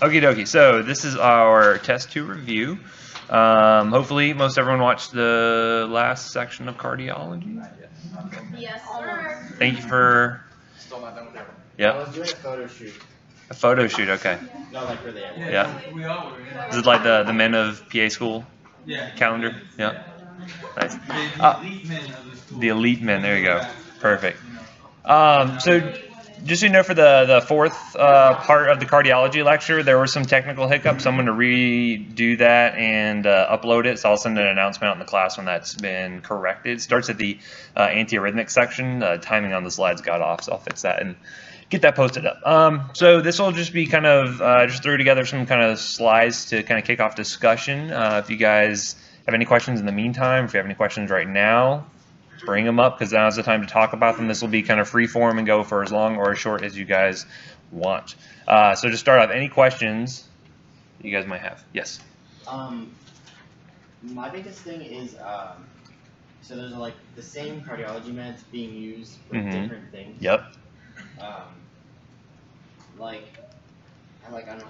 Okie dokie, so this is our test 2 review. Hopefully most everyone watched the last section of cardiology. Yes, sir. Thank you for... Still not done with that one. Yep. I was doing a photo shoot. A photo shoot, okay. No, like really. Yeah. We all were. Yeah. This is like the men of PA school calendar? Yeah. Nice. The elite men of the school. The elite men, there you go. Perfect. So just so you know, for the fourth part of the cardiology lecture, there were some technical hiccups. I'm going to redo that and upload it. So I'll send an announcement out in the class when that's been corrected. It starts at the antiarrhythmic section. Timing on the slides got off, so I'll fix that and get that posted up. So this will just be kind of just threw together some kind of slides to kind of kick off discussion. If you guys have any questions in the meantime, if you have any questions right now, bring them up because now's the time to talk about them. This will be kind of free form and go for as long or as short as you guys want. So to start off, any questions you guys might have? Yes. My biggest thing is so there's like the same cardiology meds being used for different things. Yep. I don't know how to.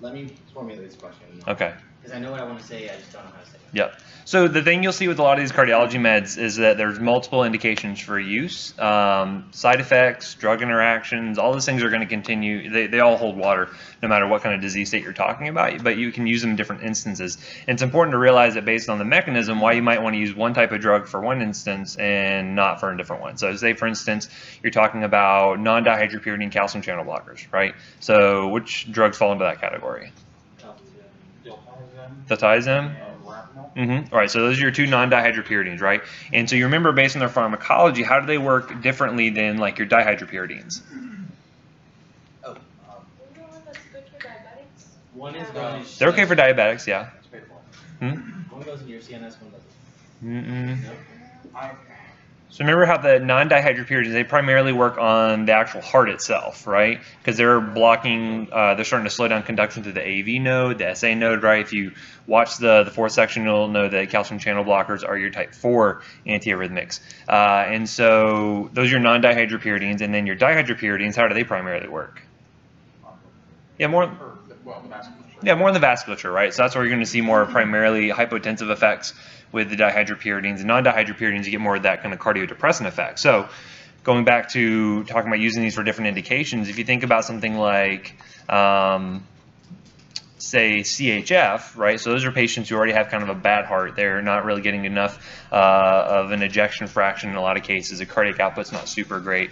Let me formulate this question. Okay. Because I know what I want to say, I just don't know how to say it. Yep. So the thing you'll see with a lot of these cardiology meds is that there's multiple indications for use. Side effects, drug interactions, all those things are going to continue. They all hold water no matter what kind of disease state you're talking about, but you can use them in different instances. And it's important to realize that based on the mechanism, why you might want to use one type of drug for one instance and not for a different one. So say, for instance, you're talking about non-dihydropyridine calcium channel blockers, right? So which drugs fall into that category? Diltiazem? All right, so those are your two non-dihydropyridines, right? And so you remember, based on their pharmacology, how do they work differently than like your dihydropyridines? Oh, That's good for diabetics. one is going to. They're okay for diabetics, yeah. One goes in your CNS, one doesn't. No? So remember how the non-dihydropyridines, they primarily work on the actual heart itself, right? Because they're blocking, they're starting to slow down conduction to the AV node, the SA node, right? If you watch the fourth section, you'll know that calcium channel blockers are your type 4 antiarrhythmics. And so those are your non-dihydropyridines, and then your dihydropyridines, how do they primarily work? Yeah, more in the vasculature, right? So that's where you're going to see more primarily hypotensive effects with the dihydropyridines. And non-dihydropyridines, you get more of that kind of cardiodepressant effect. So going back to talking about using these for different indications, if you think about something like, say, CHF, right? So those are patients who already have kind of a bad heart. They're not really getting enough of an ejection fraction in a lot of cases. The cardiac output's not super great.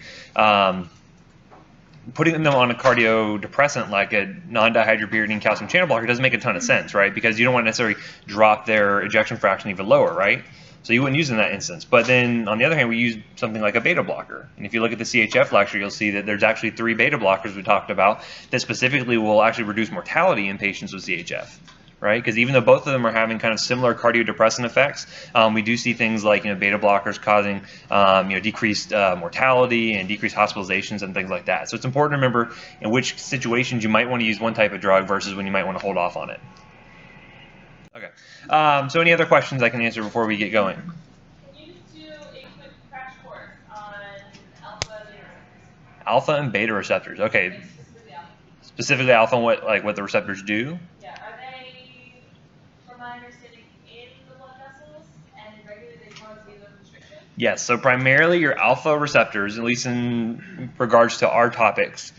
Putting them on a cardiodepressant like a non-dihydropyridine calcium channel blocker doesn't make a ton of sense, right? Because you don't want to necessarily drop their ejection fraction even lower, right? So you wouldn't use it in that instance. But then, on the other hand, we use something like a beta blocker. And if you look at the CHF lecture, you'll see that there's actually 3 beta blockers we talked about that specifically will actually reduce mortality in patients with CHF. Right? Because even though both of them are having kind of similar cardiodepressant effects, we do see things like beta blockers causing decreased mortality and decreased hospitalizations and things like that. So it's important to remember in which situations you might want to use one type of drug versus when you might want to hold off on it. Okay. So any other questions I can answer before we get going? Can you just do a quick crash course on alpha and beta receptors? Alpha and beta receptors. Okay. Specifically alpha. Specifically alpha and what the receptors do? From my understanding, in the blood vessels and regularly they cause vasoconstriction? Yes, so primarily your alpha receptors, at least in regards to our topics,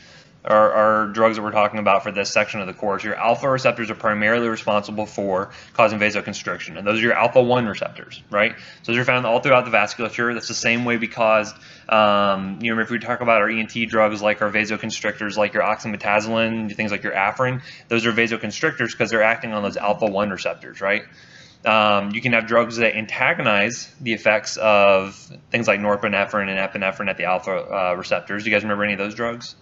our drugs that we're talking about for this section of the course, your alpha receptors are primarily responsible for causing vasoconstriction, and those are your alpha 1 receptors, right? So those are found all throughout the vasculature. That's the same way we caused, remember if we talk about our ENT drugs like our vasoconstrictors, like your oxymetazoline, things like your Afrin, those are vasoconstrictors because they're acting on those alpha 1 receptors, right? You can have drugs that antagonize the effects of things like norepinephrine and epinephrine at the alpha receptors. Do you guys remember any of those drugs?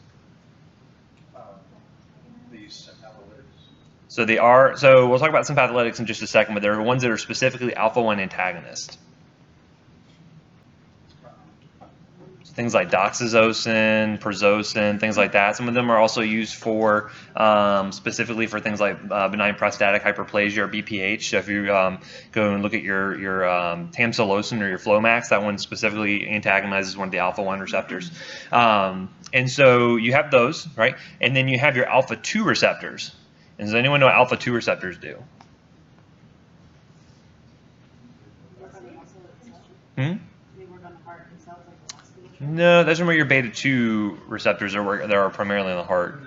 So they are, so we'll talk about some patholytics in just a second, but there are ones that are specifically alpha 1 antagonists. Things like doxazocin, prazosin, things like that. Some of them are also used for specifically for things like benign prostatic hyperplasia or BPH. So if you go and look at your tamsulosin or your Flomax, that one specifically antagonizes one of the alpha 1 receptors. And so you have those, right? And then you have your alpha 2 receptors. And does anyone know what alpha 2 receptors do? No, those are where your beta 2 receptors are, that are primarily in the heart.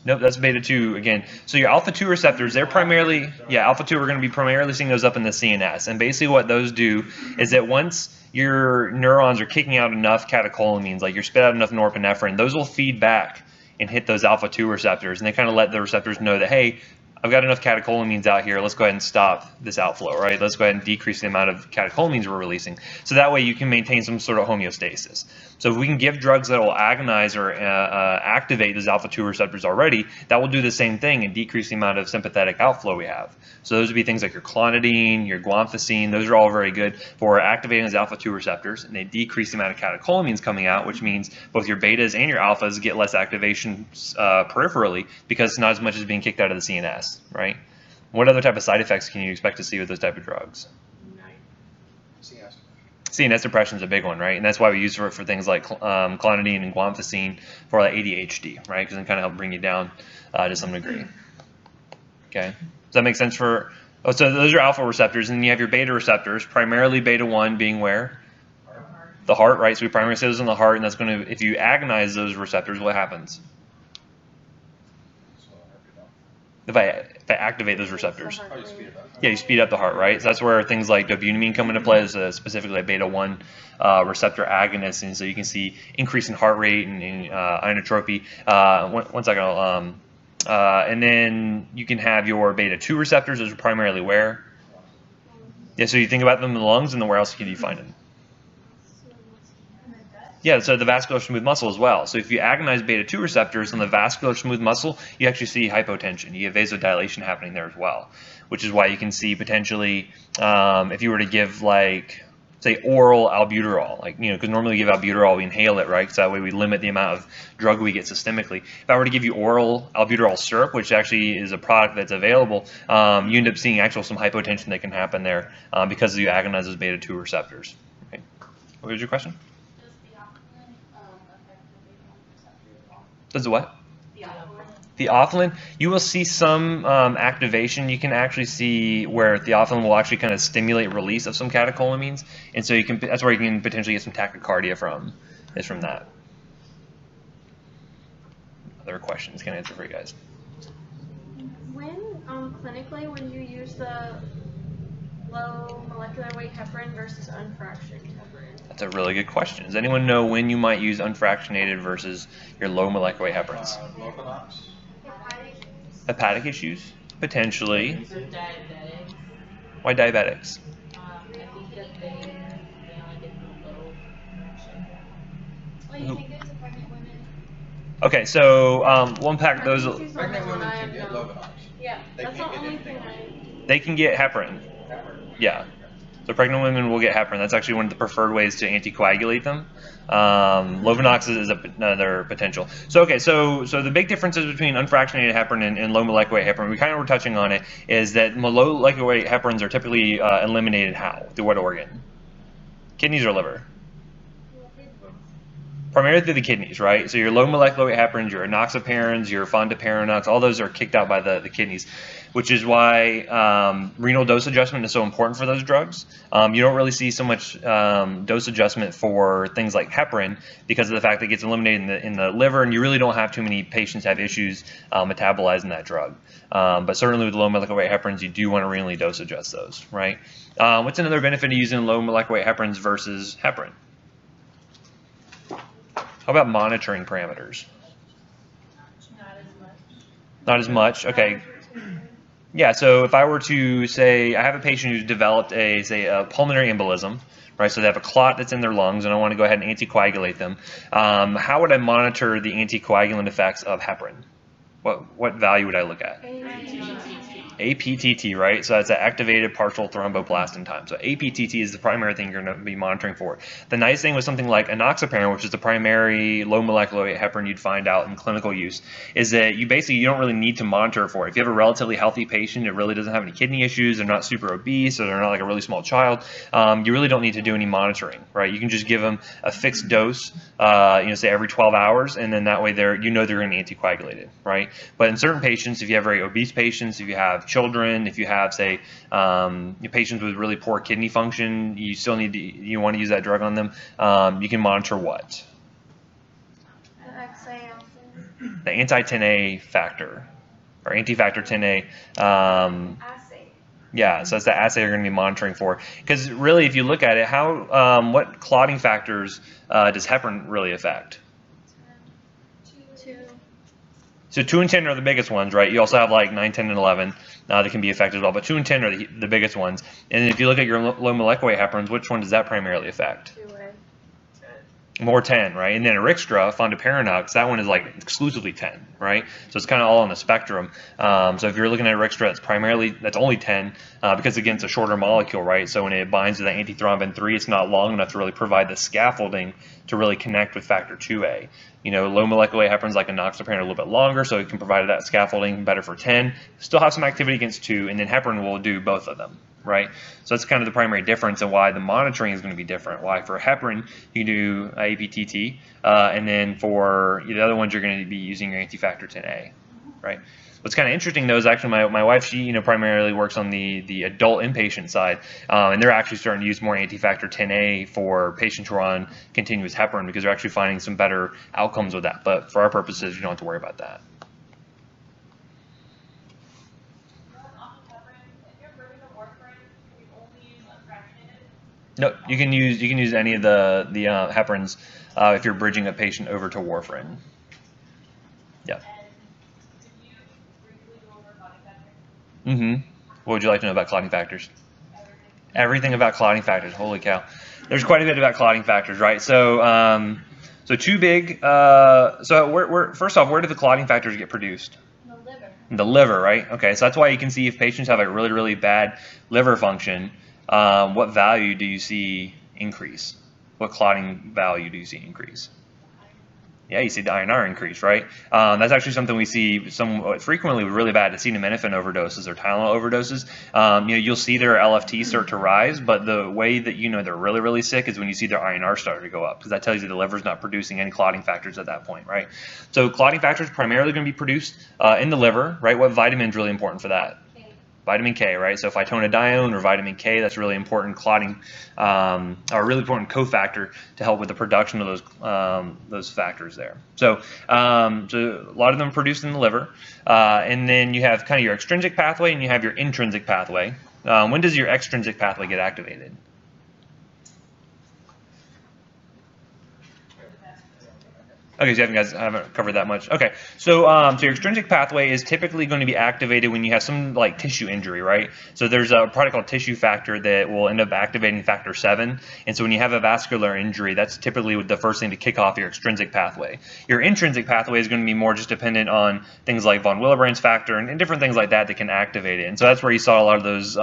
Nope, that's beta 2 again. So your alpha 2 receptors, they're primarily, alpha 2, we're going to be primarily seeing those up in the CNS. And basically what those do is that once your neurons are kicking out enough catecholamines, like you're spit out enough norepinephrine, those will feed back and hit those alpha 2 receptors. And they kind of let the receptors know that, hey, I've got enough catecholamines out here. Let's go ahead and stop this outflow, right? Let's go ahead and decrease the amount of catecholamines we're releasing. So that way you can maintain some sort of homeostasis. So if we can give drugs that will agonize or activate those alpha 2 receptors already, that will do the same thing and decrease the amount of sympathetic outflow we have. So those would be things like your clonidine, your guanfacine. Those are all very good for activating those alpha 2 receptors, and they decrease the amount of catecholamines coming out, which means both your betas and your alphas get less activation peripherally because not as much is being kicked out of the CNS, right? What other type of side effects can you expect to see with those type of drugs? CNS depression is a big one, right? And that's why we use it for things like clonidine and guanfacine for like ADHD, right? Because it kind of help bring you down to some degree. Okay, does that make sense for? Oh, so those are alpha receptors, and then you have your beta receptors. Primarily beta 1 being where? The heart, right? So we primarily say those in the heart, and that's going to, if you agonize those receptors, what happens? If I activate those receptors, you speed up the heart, right? So that's where things like dobutamine come into play, as specifically a beta 1 receptor agonist, and so you can see increase in heart rate and inotropy. One second, and then you can have your beta 2 receptors. Those are primarily where? Yeah, so you think about them in the lungs, and then where else can you find them? Yeah, so the vascular smooth muscle as well. So if you agonize beta 2 receptors on the vascular smooth muscle, you actually see hypotension. You have vasodilation happening there as well, which is why you can see potentially, if you were to give, like, say, oral albuterol, like, because normally we give albuterol, we inhale it, right? So that way we limit the amount of drug we get systemically. If I were to give you oral albuterol syrup, which actually is a product that's available, you end up seeing actual some hypotension that can happen there because you agonize those beta 2 receptors. Okay. What was your question? Does what? Theophylline, you will see some activation. You can actually see where theophylline will actually kind of stimulate release of some catecholamines, and so you can. That's where you can potentially get some tachycardia from. Is from that. Other questions can I answer for you guys? When clinically, when you use the low molecular weight heparin versus unfractionated heparin? That's a really good question. Does anyone know when you might use unfractionated versus your low molecular weight heparins? Hepatic issues? Potentially. Diabetics. Why diabetics? I think that they only get the low fraction. Well, you think it's a pregnant women? Okay, so we'll unpack those. Pregnant women can get Lovenox. Yeah, that's the only thing They can get heparin. Yeah. So pregnant women will get heparin. That's actually one of the preferred ways to anticoagulate them. Lovenox is another potential. So okay, so the big differences between unfractionated heparin and low molecular weight heparin, we kind of were touching on it, is that low molecular weight heparins are typically eliminated how? Through what organ? Kidneys or liver? Primarily through the kidneys, right? So your low molecular weight heparins, your enoxaparins, your fondaparinux, all those are kicked out by the kidneys, which is why renal dose adjustment is so important for those drugs. You don't really see so much dose adjustment for things like heparin because of the fact that it gets eliminated in the liver, and you really don't have too many patients have issues metabolizing that drug. But certainly with low molecular weight heparins, you do want to renally dose adjust those, right? What's another benefit of using low molecular weight heparins versus heparin? How about monitoring parameters? Not as much. Okay. Yeah, so if I were to say I have a patient who's developed a pulmonary embolism, right? So they have a clot that's in their lungs, and I want to go ahead and anticoagulate them. How would I monitor the anticoagulant effects of heparin? What value would I look at? APTT, right? So that's an activated partial thromboplastin time. So APTT is the primary thing you're going to be monitoring for. The nice thing with something like enoxaparin, which is the primary low molecular weight heparin you'd find out in clinical use, is that you don't really need to monitor for it. If you have a relatively healthy patient, it really doesn't have any kidney issues, they're not super obese, or they're not like a really small child, you really don't need to do any monitoring, right? You can just give them a fixed dose, say every 12 hours, and then that way they're going to be anticoagulated, right? But in certain patients, if you have very obese patients, if you have children, if you have, say, patients with really poor kidney function, you want to use that drug on them. You can monitor what? The anti-10A factor, or anti-factor 10A. Assay. Yeah, so that's the assay you're going to be monitoring for. Because really, if you look at it, what clotting factors does heparin really affect? 2. So 2 and 10 are the biggest ones, right? You also have like 9, 10, and 11 that can be affected as well, but 2 and 10 are the biggest ones. And if you look at your low molecular weight heparins, which one does that primarily affect? 2A. More 10, right? And then Erixtra, fondaparinux, that one is like exclusively 10, right? So it's kind of all on the spectrum. So if you're looking at Erixtra, that's only 10 because again, it's a shorter molecule, right? So when it binds to the antithrombin 3, it's not long enough to really provide the scaffolding to really connect with factor 2A. Low molecular weight heparins like enoxaparin are a little bit longer, so it can provide that scaffolding better for 10. Still have some activity against 2, and then heparin will do both of them, right? So that's kind of the primary difference and why the monitoring is going to be different. Why for heparin, you do APTT, and then for the other ones, you're going to be using your anti-factor 10A, right? What's kind of interesting though is actually my wife, she primarily works on the adult inpatient side, and they're actually starting to use more anti-factor 10A for patients who are on continuous heparin because they're actually finding some better outcomes with that. But for our purposes, you don't have to worry about that. No, you can use any of the heparins if you're bridging a patient over to warfarin. Yeah. What would you like to know about clotting factors? Everything about clotting factors. Holy cow! There's quite a bit about clotting factors, right? So, too big. First off, where do the clotting factors get produced? The liver. The liver, right? Okay, so that's why you can see if patients have a really, really bad liver function, what value do you see increase? What clotting value do you see increase? Yeah, you see the INR increase, right? That's actually something we see somewhat frequently with really bad acetaminophen overdoses or Tylenol overdoses. You'll see their LFT start to rise, but the way that they're really, really sick is when you see their INR start to go up, because that tells you the liver's not producing any clotting factors at that point, right? So clotting factors primarily going to be produced in the liver, right? What vitamin is really important for that? Vitamin K, right? So phytonadione or vitamin K, that's really important clotting, or really important cofactor to help with the production of those factors there. So a lot of them are produced in the liver, and then you have kind of your extrinsic pathway and you have your intrinsic pathway. When does your extrinsic pathway get activated? Okay, so you guys haven't covered that much. Okay, so your extrinsic pathway is typically going to be activated when you have some like tissue injury, right? So there's a product called tissue factor that will end up activating factor 7, and so when you have a vascular injury, that's typically the first thing to kick off your extrinsic pathway. Your intrinsic pathway is going to be more just dependent on things like von Willebrand's factor and different things like that can activate it, and so that's where you saw a lot of those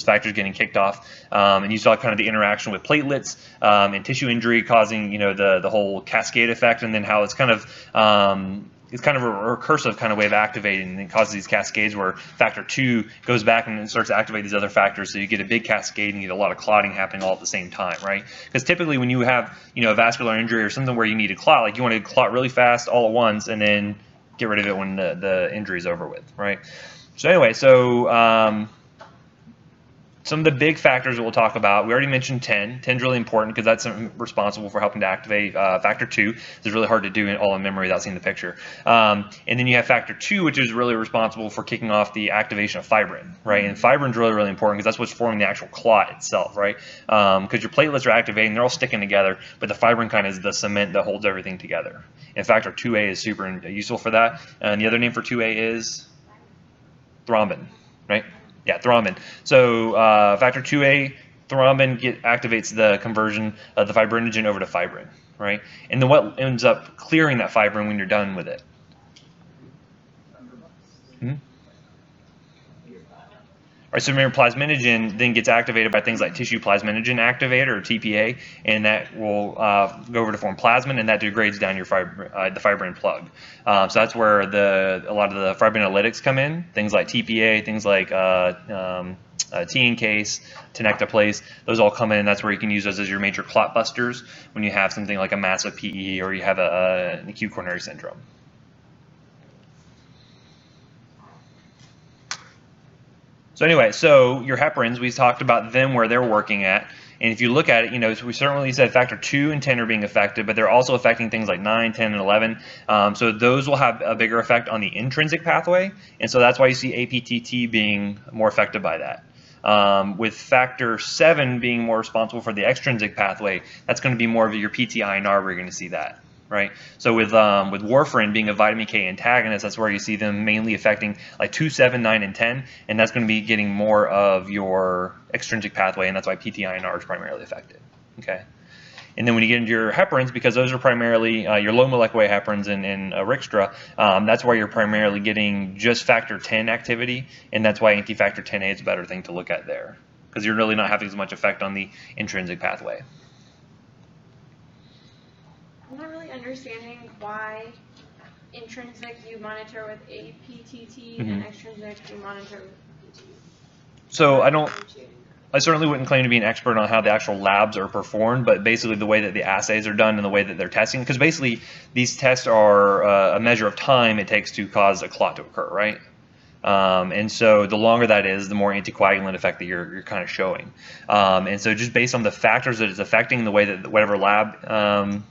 factors getting kicked off, and you saw kind of the interaction with platelets and tissue injury causing the whole cascade effect, and then how it's kind of a recursive kind of way of activating, and it causes these cascades where factor 2 goes back and it starts to activate these other factors, so you get a big cascade and you get a lot of clotting happening all at the same time, right? Because typically when you have a vascular injury or something where you need to clot, like you want to clot really fast all at once and then get rid of it when the injury is over with, right? So anyway, some of the big factors that we'll talk about, we already mentioned 10. 10 is really important because that's responsible for helping to activate factor 2. It's really hard to do it all in memory without seeing the picture. And then you have factor 2, which is really responsible for kicking off the activation of fibrin, right? And fibrin is really, really important because that's what's forming the actual clot itself, right? Because your platelets are activating, they're all sticking together, but the fibrin kind of is the cement that holds everything together. And factor 2A is super useful for that. And the other name for 2A is thrombin, right? Yeah, thrombin. So factor 2A, thrombin activates the conversion of the fibrinogen over to fibrin, right? And then what ends up clearing that fibrin when you're done with it? Right, so remember, plasminogen then gets activated by things like tissue plasminogen activator, or TPA, and that will go over to form plasmin, and that degrades down your the fibrin plug. So that's where a lot of the fibrinolytics come in, things like TPA, things like T-encase, tenecteplase, those all come in, and that's where you can use those as your major clot busters when you have something like a massive PE or you have an acute coronary syndrome. So anyway, so your heparins, we talked about them where they're working at. And if you look at it, you know, we certainly said factor 2 and 10 are being affected, but they're also affecting things like 9, 10, and 11. So those will have a bigger effect on the intrinsic pathway. And so that's why you see APTT being more affected by that. With factor 7 being more responsible for the extrinsic pathway, that's going to be more of your PTINR where you're going to see that. Right. So with warfarin being a vitamin K antagonist, that's where you see them mainly affecting like 2, 7, 9, and 10, and that's going to be getting more of your extrinsic pathway, and that's why PTINR is primarily affected. Okay. And then when you get into your heparins, because those are primarily your low molecular weight heparins and Rixtra, that's why you're primarily getting just factor 10 activity, and that's why anti-factor 10A is a better thing to look at there, because you're really not having as much effect on the intrinsic pathway. I'm not really understanding why intrinsic you monitor with APTT and extrinsic you monitor with PT. So I certainly wouldn't claim to be an expert on how the actual labs are performed, but basically the way that the assays are done and the way that they're testing, because basically these tests are a measure of time it takes to cause a clot to occur, right? And so the longer that is, the more anticoagulant effect that you're kind of showing. And so just based on the factors that it's affecting, the way that whatever lab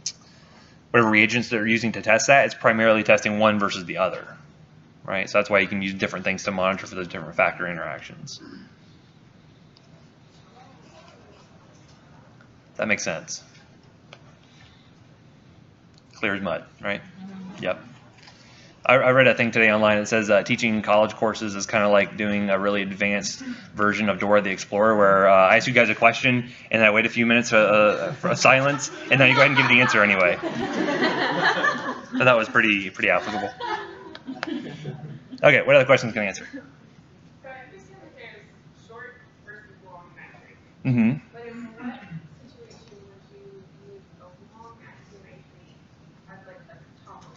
whatever reagents they're using to test that, it's primarily testing one versus the other, right? So that's why you can use different things to monitor for those different factor interactions. That makes sense. Clear as mud, right? Yep. I read a thing today online that says teaching college courses is kind of like doing a really advanced version of Dora the Explorer, where I ask you guys a question and then I wait a few minutes for a silence, and then you go ahead and give the answer anyway. So that was pretty applicable. Okay, what other questions can I answer? So I understand that there's short versus long nitrates. Mm-hmm. But in what situation would you use a long acting nitrate as like a topical?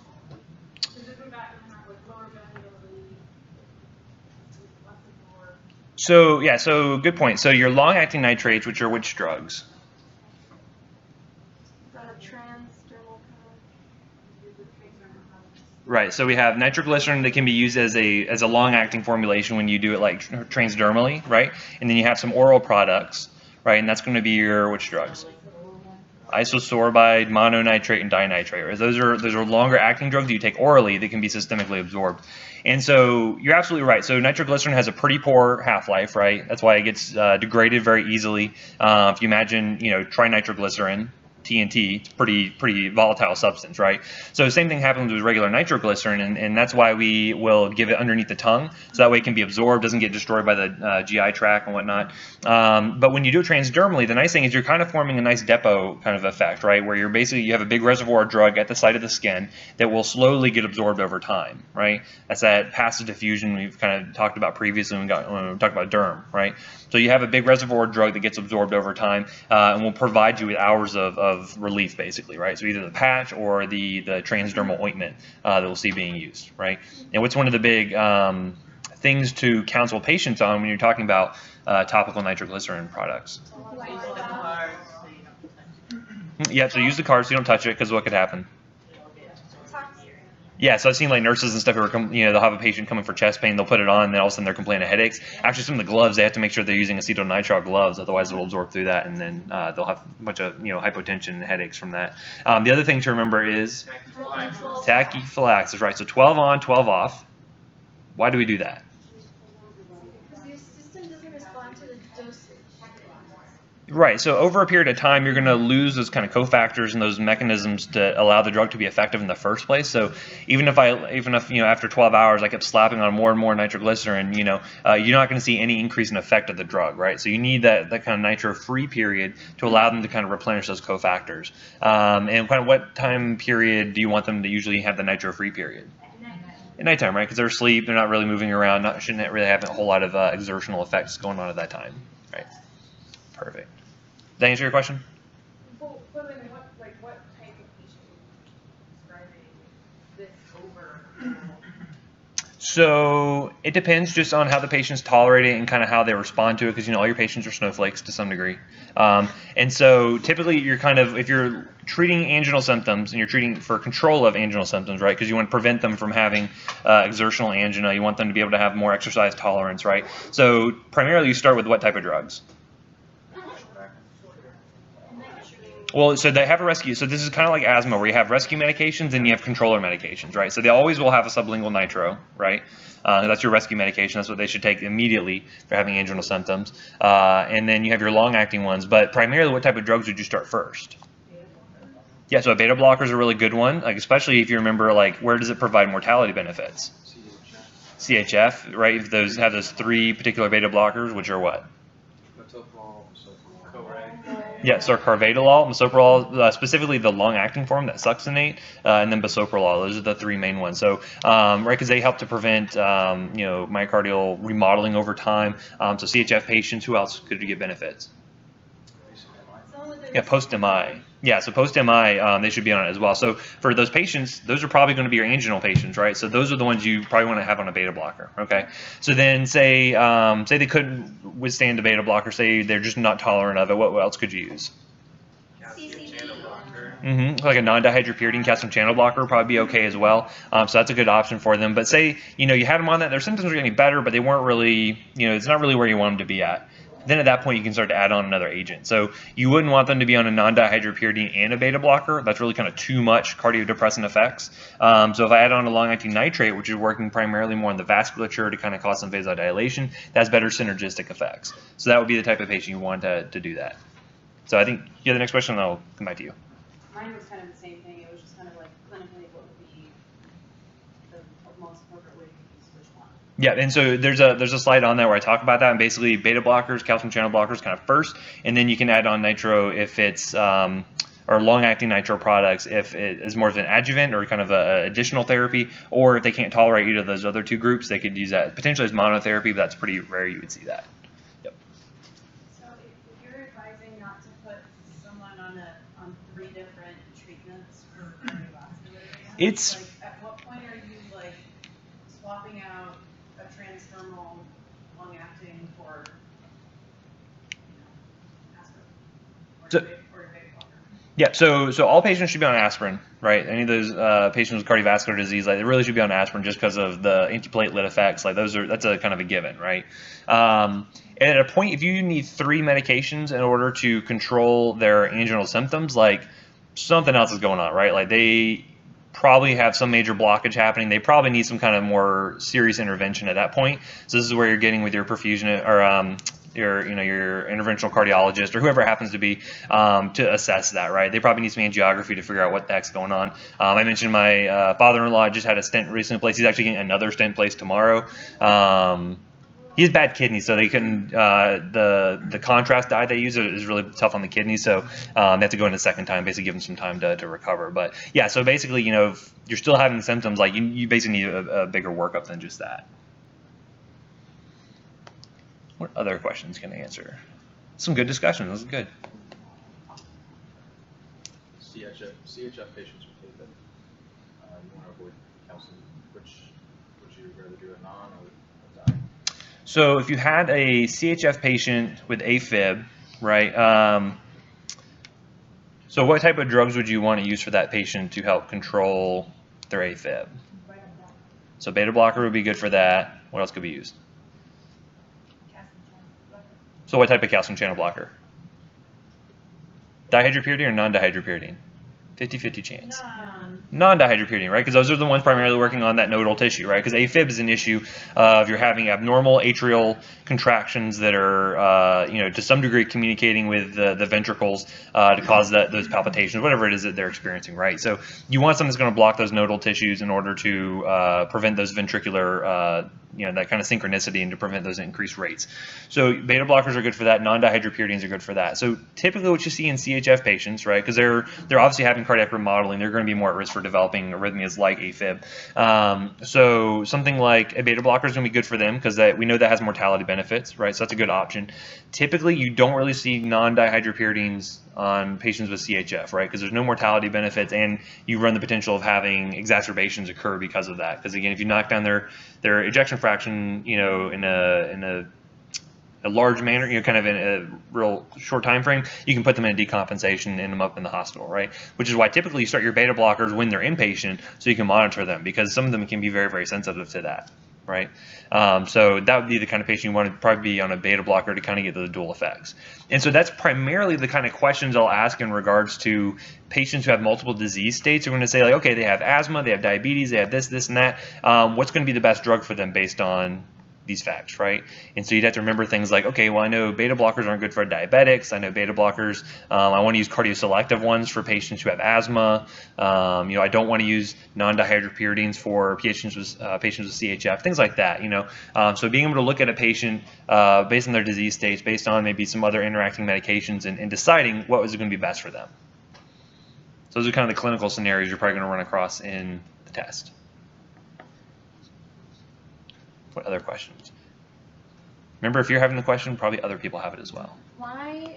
Because if we're not going to have like lower variability, less absorbed. So yeah, so good point. So your long-acting nitrates, which are which drugs? The transdermal Right. So we have nitroglycerin that can be used as a long-acting formulation when you do it like transdermally, right? And then you have some oral products, right? And that's going to be your which drugs? Isosorbide, mononitrate, and dinitrate. Those are longer acting drugs that you take orally that can be systemically absorbed. And so you're absolutely right. So nitroglycerin has a pretty poor half-life, right? That's why it gets degraded very easily. If you imagine, trinitroglycerin, TNT, it's pretty volatile substance, right? So the same thing happens with regular nitroglycerin, and that's why we will give it underneath the tongue, so that way it can be absorbed, doesn't get destroyed by the GI tract and whatnot. But when you do it transdermally, the nice thing is you're kind of forming a nice depot kind of effect, right? Where you have a big reservoir of drug at the site of the skin that will slowly get absorbed over time, right? That's that passive diffusion we've kind of talked about previously when we talked about derm, right? So you have a big reservoir of drug that gets absorbed over time and will provide you with hours of relief, basically, right? So either the patch or the transdermal ointment that we'll see being used, right? And what's one of the big things to counsel patients on when you're talking about topical nitroglycerin products? Yeah, so use the card so you don't touch it, because what could happen? Yeah, so I've seen like nurses and stuff who are, they'll have a patient coming for chest pain, they'll put it on, and then all of a sudden they're complaining of headaches. Actually, some of the gloves, they have to make sure they're using acetonitrile gloves, otherwise it'll absorb through that, and then they'll have a bunch of hypotension and headaches from that. The other thing to remember is tachyphylaxis, right? So 12 on, 12 off. Why do we do that? Because your system doesn't respond to the dosage. Right, so over a period of time, you're going to lose those kind of cofactors and those mechanisms to allow the drug to be effective in the first place. So even if after 12 hours I kept slapping on more and more nitroglycerin, you're not going to see any increase in effect of the drug, right? So you need that kind of nitro-free period to allow them to kind of replenish those cofactors. And kind of what time period do you want them to usually have the nitro-free period? At nighttime, right? Because they're asleep, they're not really moving around, shouldn't really have a whole lot of exertional effects going on at that time, right? Perfect. Did that answer your question? Well, but then what type of patient is describing this over? So it depends just on how the patients tolerate it and kind of how they respond to it, because all your patients are snowflakes to some degree. And so typically you're if you're treating anginal symptoms and you're treating for control of anginal symptoms, right? Because you want to prevent them from having exertional angina. You want them to be able to have more exercise tolerance, right? So primarily you start with what type of drugs? Well, so they have a rescue. So this is kind of like asthma, where you have rescue medications and you have controller medications, right? So they always will have a sublingual nitro, right? That's your rescue medication. That's what they should take immediately if they're having anginal symptoms. And then you have your long-acting ones. But primarily, what type of drugs would you start first? Yeah, so a beta blocker is a really good one, especially if you remember, where does it provide mortality benefits? CHF, right? If those have those 3 particular beta blockers, which are what? Yeah, so carvedilol, mesoprolol, specifically the long-acting form, that succinate, and then bisoprolol. Those are the 3 main ones. So, right, because they help to prevent, myocardial remodeling over time. So CHF patients, who else could get benefits? Yeah, post-MI. Yeah, so post-MI, they should be on it as well. So for those patients, those are probably going to be your anginal patients, right? So those are the ones you probably want to have on a beta blocker, okay? So then say they couldn't withstand a beta blocker, say they're just not tolerant of it, what else could you use? Like a non-dihydropyridine calcium channel blocker would probably be okay as well. So that's a good option for them. But say, you had them on that, their symptoms were getting better, but they weren't really, it's not really where you want them to be at. Then at that point, you can start to add on another agent. So you wouldn't want them to be on a non-dihydropyridine and a beta blocker. That's really kind of too much cardiodepressant effects. So if I add on a long-acting nitrate, which is working primarily more on the vasculature to kind of cause some vasodilation, that's better synergistic effects. So that would be the type of patient you want to do that. So I think you have the next question, and I'll come back to you. Mine was kind of the same thing. It was just kind of like clinically what would be the most appropriate way to use which one. Yeah, and so there's a slide on there where I talk about that, and basically beta blockers, calcium channel blockers kind of first, and then you can add on nitro if it's or long-acting nitro products if it is more of an adjuvant or kind of an additional therapy, or if they can't tolerate either of those other 2 groups, they could use that potentially as monotherapy, but that's pretty rare you would see that. Yep. So if you're advising not to put someone on 3 different treatments for cardiovascular, It's at what point are you swapping out a transdermal long-acting for aspirin or a beta blocker? Yeah, so all patients should be on aspirin, right? Any of those patients with cardiovascular disease, they really should be on aspirin just because of the antiplatelet effects. That's a kind of a given, right? And at a point, if you need 3 medications in order to control their anginal symptoms, something else is going on, right? They probably have some major blockage happening. They probably need some kind of more serious intervention at that point. So this is where you're getting with your perfusion or your interventional cardiologist or whoever it happens to be to assess that, right? They probably need some angiography to figure out what the heck's going on. I mentioned my father-in-law just had a stent recently placed. He's actually getting another stent placed tomorrow. He has bad kidneys, so they couldn't. The contrast dye they use is really tough on the kidneys, so they have to go in a second time, basically give them some time to recover. But yeah, so basically, if you're still having symptoms, you basically need a bigger workup than just that. What other questions can I answer? Some good discussion. This is good. CHF patients with AFib. You want to avoid calcium. Which would you rather do, a non or a dye? So if you had a CHF patient with AFib, right? So what type of drugs would you want to use for that patient to help control their AFib? So beta blocker would be good for that. What else could be used? So what type of calcium channel blocker? Dihydropyridine or non-dihydropyridine? 50-50 chance. Non-dihydropyridine, right? Because those are the ones primarily working on that nodal tissue, right? Because AFib is an issue of you're having abnormal atrial contractions that are, to some degree communicating with the ventricles to cause those palpitations, whatever it is that they're experiencing, right? So you want something that's going to block those nodal tissues in order to prevent those ventricular that kind of synchronicity and to prevent those increased rates. So beta blockers are good for that. Non-dihydropyridines are good for that. So typically what you see in CHF patients, right, because they're obviously having cardiac remodeling, they're going to be more at risk for developing arrhythmias like AFib. So something like a beta blocker is going to be good for them because we know that has mortality benefits, right? So that's a good option. Typically, you don't really see non-dihydropyridines on patients with CHF, right? Because there's no mortality benefits, and you run the potential of having exacerbations occur because of that. Because again, if you knock down their ejection fraction, in a large manner, kind of in a real short time frame, you can put them in a decompensation and end them up in the hospital, right? Which is why typically you start your beta blockers when they're inpatient, so you can monitor them, because some of them can be very, very sensitive to that, right? So that would be the kind of patient you want to probably be on a beta blocker to kind of get the dual effects. And so that's primarily the kind of questions I'll ask in regards to patients who have multiple disease states. We're going to say, like, okay, they have asthma, they have diabetes, they have this, and that. What's going to be the best drug for them based on these facts, right? And so you'd have to remember things like, okay, well, I know beta blockers aren't good for diabetics. I know beta blockers, I want to use cardioselective ones for patients who have asthma. I don't want to use non-dihydropyridines for patients with CHF, things like that, So being able to look at a patient based on their disease states, based on maybe some other interacting medications, and deciding what was going to be best for them. So those are kind of the clinical scenarios you're probably going to run across in the test. What other questions? Remember, if you're having the question, probably other people have it as well. Why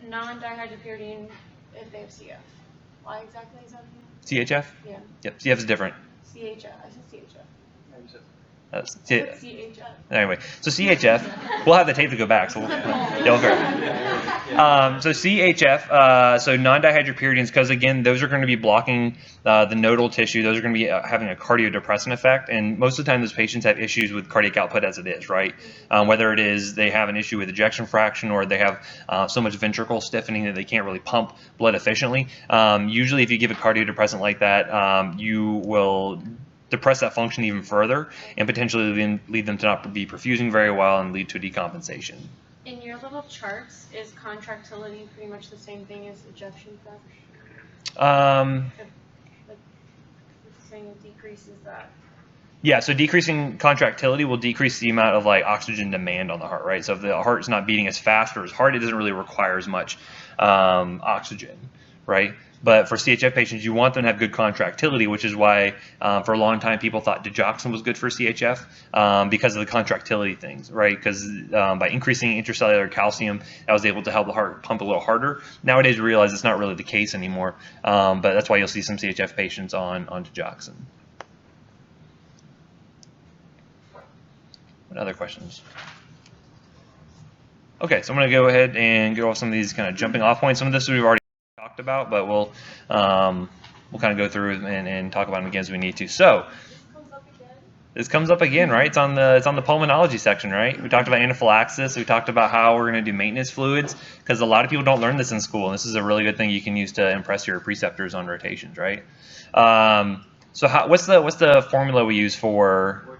non-dihydropyridine if they have CF? Why exactly is that? CHF? Yeah. Yep, CF is different. CHF. I said CHF. CHF. Anyway, so CHF, we'll have the tape to go back, so you'll verify. So CHF, so non-dihydropyridines, because again, those are going to be blocking the nodal tissue. Those are going to be having a cardiodepressant effect, and most of the time those patients have issues with cardiac output as it is, right? Whether it is they have an issue with ejection fraction, or they have so much ventricle stiffening that they can't really pump blood efficiently. Usually if you give a cardiodepressant like that, you will depress that function even further and potentially lead them to not be perfusing very well and lead to a decompensation. In your little charts, is contractility pretty much the same thing as ejection fraction? Like, saying it decreases that. Yeah, so decreasing contractility will decrease the amount of oxygen demand on the heart, right? So if the heart's not beating as fast or as hard, it doesn't really require as much oxygen, right? But for CHF patients, you want them to have good contractility, which is why for a long time people thought digoxin was good for CHF because of the contractility things, right? Because by increasing intracellular calcium, that was able to help the heart pump a little harder. Nowadays, we realize it's not really the case anymore, but that's why you'll see some CHF patients on digoxin. What other questions? Okay, so I'm going to go ahead and go off some of these kind of jumping off points. Some of this we've already talked about, but we'll kind of go through and talk about them again as we need to. So this comes up again, right? It's on the pulmonology section, right? We talked about anaphylaxis. We talked about how we're going to do maintenance fluids, because a lot of people don't learn this in school, and this is a really good thing you can use to impress your preceptors on rotations, right? So what's the formula we use for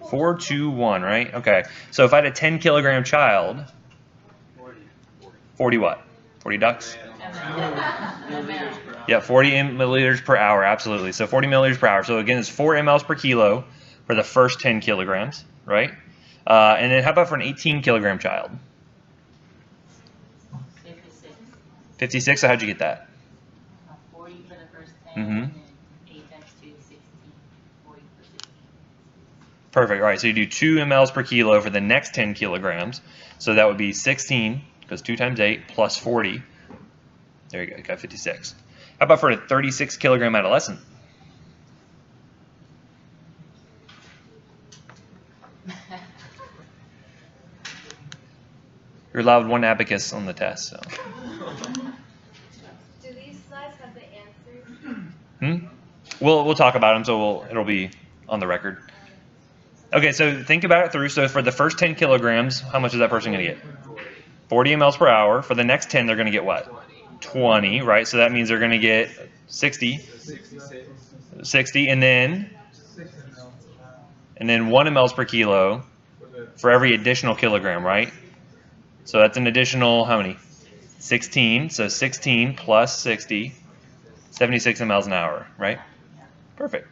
4-2-1, right? Okay. So if I had a 10 kilogram child, 40 what? 40 ducks? Yeah, 40 milliliters per hour, absolutely. So 40 milliliters per hour. So again, it's 4 mLs per kilo for the first 10 kilograms, right? And then how about for an 18 kilogram child? 56. 56, so how'd you get that? 40 for the first 10, Mm-hmm. and then 8 times 2 is 16, 40 for 16. Perfect, all right, so you do 2 mLs per kilo for the next 10 kilograms. So that would be 16, because 2 times 8 plus 40. There you go, you got 56. How about for a 36 kilogram adolescent? You're allowed 1 abacus on the test, so. Do these slides have the answers? We'll talk about them, so it'll be on the record. Okay, so think about it through. So for the first 10 kilograms, how much is that person going to get? 40 mLs per hour. For the next 10, they're going to get what? 20, right? So that means they're going to get 60. 60, and then 1 mLs per kilo for every additional kilogram, right? So that's an additional, how many? 16. So 16 plus 60, 76 mLs an hour, right? Perfect.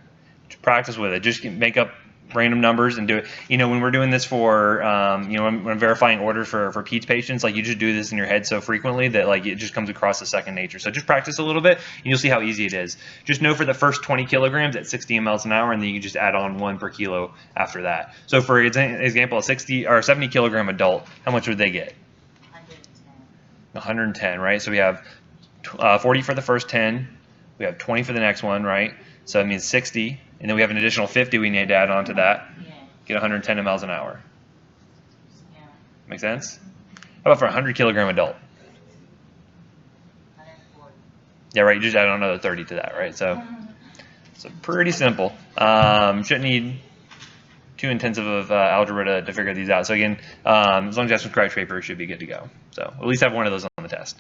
Practice with it. Just make up random numbers and do it. You know, when we're doing this for, you know, when verifying orders for peds patients, like you just do this in your head so frequently that like it just comes across as second nature. So just practice a little bit and you'll see how easy it is. Just know for the first 20 kilograms at 60 mLs an hour, and then you can just add on 1 per kilo after that. So for example, a 60 or 70 kilogram adult, how much would they get? 110, right? So we have 40 for the first 10. We have 20 for the next one, right? So that means 60, and then we have an additional 50 we need to add on to that. Get 110 mLs an hour. Make sense? How about for a 100 kilogram adult? Yeah, right. You just add on another 30 to that, right? So pretty simple. Shouldn't need too intensive of algebra to figure these out. So again, as long as you have some scratch paper, you should be good to go. So at least have one of those on the test.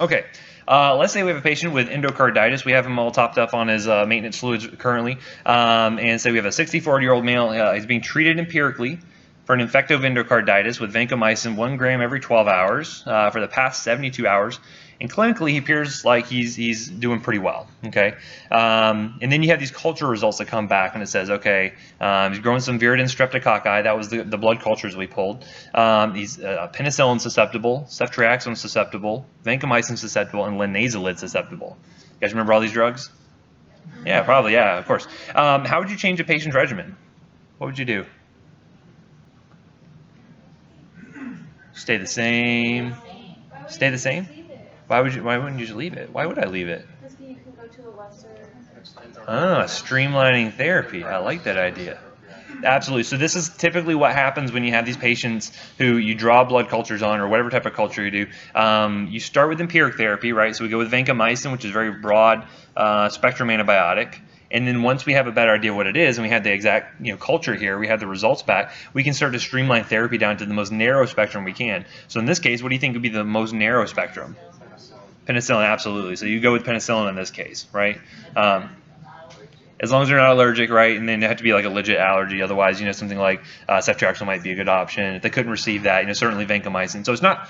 Okay. Let's say we have a patient with endocarditis. We have him all topped up on his maintenance fluids currently. And so we have a 64-year-old male. He's being treated empirically for an infective endocarditis with vancomycin 1 gram every 12 hours for the past 72 hours. And clinically, he appears like he's doing pretty well. Okay, and then you have these culture results that come back, and it says, okay, he's growing some viridin streptococci. That was the blood cultures we pulled. He's penicillin susceptible, ceftriaxone susceptible, vancomycin susceptible, and linezolid susceptible. You guys remember all these drugs? Yeah, probably. Yeah, of course. How would you change a patient's regimen? What would you do? Stay the same. Stay the same? Why wouldn't you just leave it? Why would I leave it? Because you can go to a lesser. Streamlining therapy. I like that idea. Absolutely. So this is typically what happens when you have these patients who you draw blood cultures on, or whatever type of culture you do. You start with empiric therapy, right? So we go with vancomycin, which is a very broad spectrum antibiotic. And then once we have a better idea of what it is, and we have the exact culture here, we have the results back, we can start to streamline therapy down to the most narrow spectrum we can. So in this case, what do you think would be the most narrow spectrum? Penicillin, absolutely. So you go with penicillin in this case, right? As long as they're not allergic, right? And then it have to be like a legit allergy. Otherwise, something like ceftriaxone might be a good option. If they couldn't receive that, certainly vancomycin. So it's not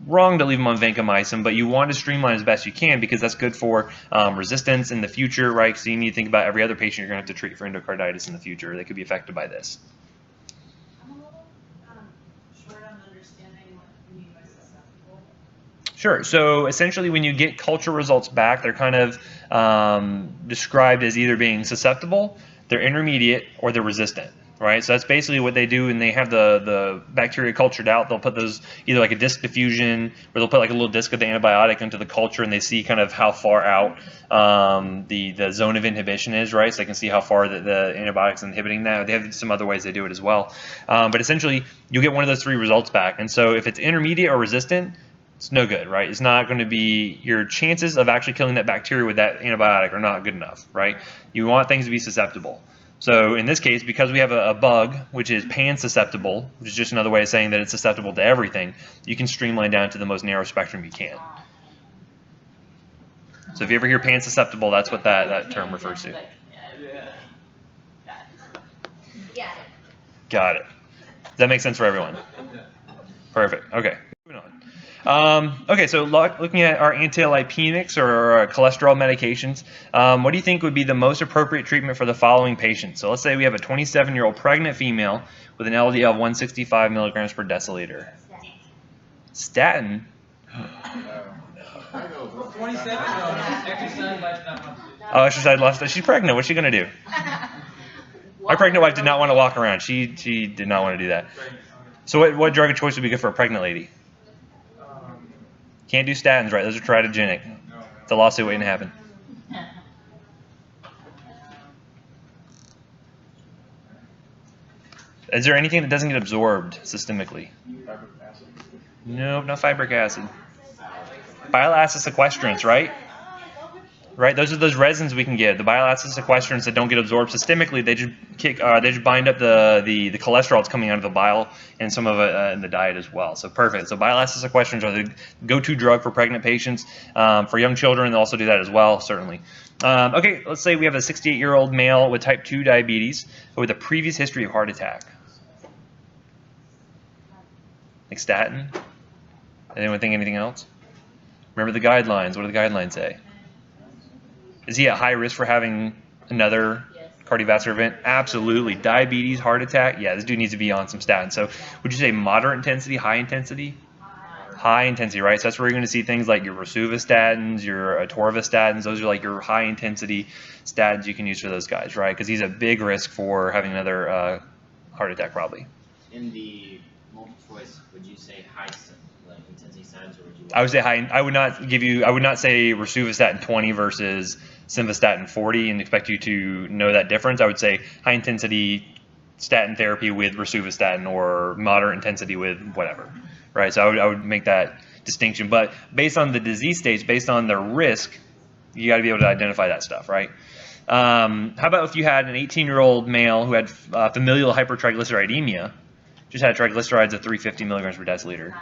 wrong to leave them on vancomycin, but you want to streamline as best you can because that's good for resistance in the future, right? So you need to think about every other patient you're going to have to treat for endocarditis in the future. They could be affected by this. I'm a little short on understanding what you mean by susceptible. Sure. So essentially when you get culture results back, they're kind of described as either being susceptible, they're intermediate, or they're resistant. Right, so that's basically what they do, and they have the bacteria cultured out. They'll put those either like a disc diffusion, or they'll put like a little disc of the antibiotic into the culture, and they see kind of how far out the zone of inhibition is, right? So they can see how far the antibiotic's inhibiting that. They have some other ways they do it as well, but essentially you'll get one of those 3 results back. And so if it's intermediate or resistant, it's no good, right? It's not going to be, your chances of actually killing that bacteria with that antibiotic are not good enough, right? You want things to be susceptible. So in this case, because we have a bug, which is pan-susceptible, which is just another way of saying that it's susceptible to everything, you can streamline down to the most narrow spectrum you can. So if you ever hear pan-susceptible, that's what that term refers to. Yeah. Got it. Does that make sense for everyone? Perfect. Okay. Moving on. Okay, so looking at our ANTILIPEMICS or our cholesterol medications, what do you think would be the most appropriate treatment for the following patients? So let's say we have a 27-year-old pregnant female with an LDL of 165 milligrams per deciliter. Statin? 27, exercise, lifestyle. Oh, exercise, lifestyle. She's pregnant. What's she going to do? My pregnant wife did not want to walk around. She did not want to do that. So what drug of choice would be good for a pregnant lady? Can't do statins, right? Those are teratogenic. It's a lawsuit waiting to happen. Is there anything that doesn't get absorbed systemically? No, not fibric acid. Bile acid sequestrants, right? Right, those are those resins we can give. The bile acid sequestrants that don't get absorbed systemically, they just bind up the cholesterol that's coming out of the bile and some of it in the diet as well. So perfect. So bile acid sequestrants are the go-to drug for pregnant patients. For young children, they'll also do that as well, certainly. Okay, let's say we have a 68-year-old male with type 2 diabetes with a previous history of heart attack. Like statin? Anyone think anything else? Remember the guidelines. What do the guidelines say? Is he at high risk for having another cardiovascular event? Absolutely. Diabetes, heart attack? Yeah, this dude needs to be on some statins. So would you say moderate intensity, high intensity? High intensity, right? So that's where you're going to see things like your rosuvastatins, your atorvastatins. Those are like your high intensity statins you can use for those guys, right? Because he's a big risk for having another heart attack probably. In the multiple choice, would you say high like intensity statins, or would you? I would say high. I would not say rosuvastatin 20 versus simvastatin 40 and expect you to know that difference. I would say high intensity statin therapy with rosuvastatin or moderate intensity with whatever, right? So I would make that distinction. But based on the disease stage, based on the risk, you got to be able to identify that stuff, right? How about if you had an 18-year-old male who had familial hypertriglyceridemia, just had triglycerides of 350 milligrams per deciliter?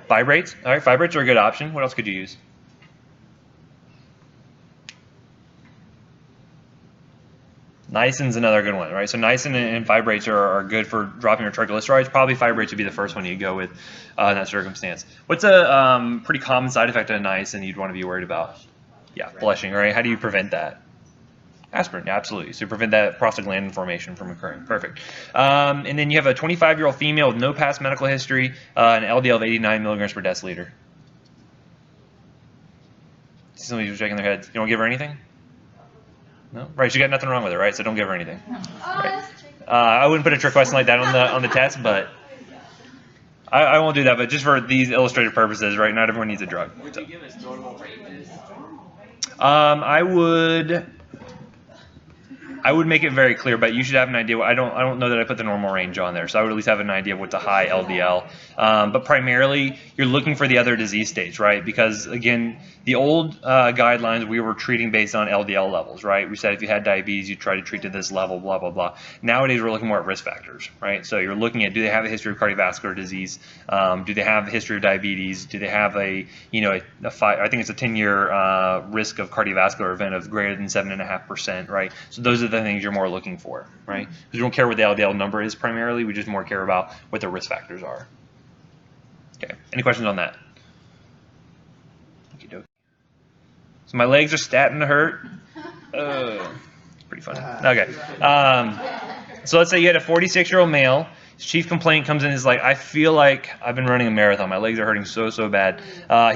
Fibrates? All right, fibrates are a good option. What else could you use? Niacin's another good one, right? So niacin and fibrates are good for dropping your triglycerides. Probably fibrates would be the first one you go with in that circumstance. What's a pretty common side effect of niacin you'd want to be worried about? Yeah, flushing, right? How do you prevent that? Aspirin, absolutely. So prevent that prostaglandin formation from occurring. Perfect. And then you have a 25-year-old female with no past medical history, an LDL of 89 milligrams per deciliter. Somebody's shaking their head. You don't give her anything? No? Right, she got nothing wrong with her, right? So don't give her anything. Right. I wouldn't put a trick question like that on the test, but I won't do that. But just for these illustrative purposes, right? Not everyone needs a drug. Would you give us normal ranges? I would make it very clear, but you should have an idea. I don't know that I put the normal range on there, so I would at least have an idea of what's a high LDL. But primarily, you're looking for the other disease states, right? Because again, the old guidelines we were treating based on LDL levels, right? We said if you had diabetes, you try to treat to this level, blah blah blah. Nowadays, we're looking more at risk factors, right? So you're looking at, do they have a history of cardiovascular disease? Do they have a history of diabetes? Do they have I think it's a 10-year risk of cardiovascular event of greater than 7.5%, right? So those are the things you're more looking for, right? Because we don't care what the LDL number is primarily, we just more care about what the risk factors are. Okay, any questions on that? Okey-dokey. So my legs are starting to hurt. Pretty funny. Okay. So let's say you had a 46-year-old male. His chief complaint comes in is like, I feel like I've been running a marathon. My legs are hurting so bad.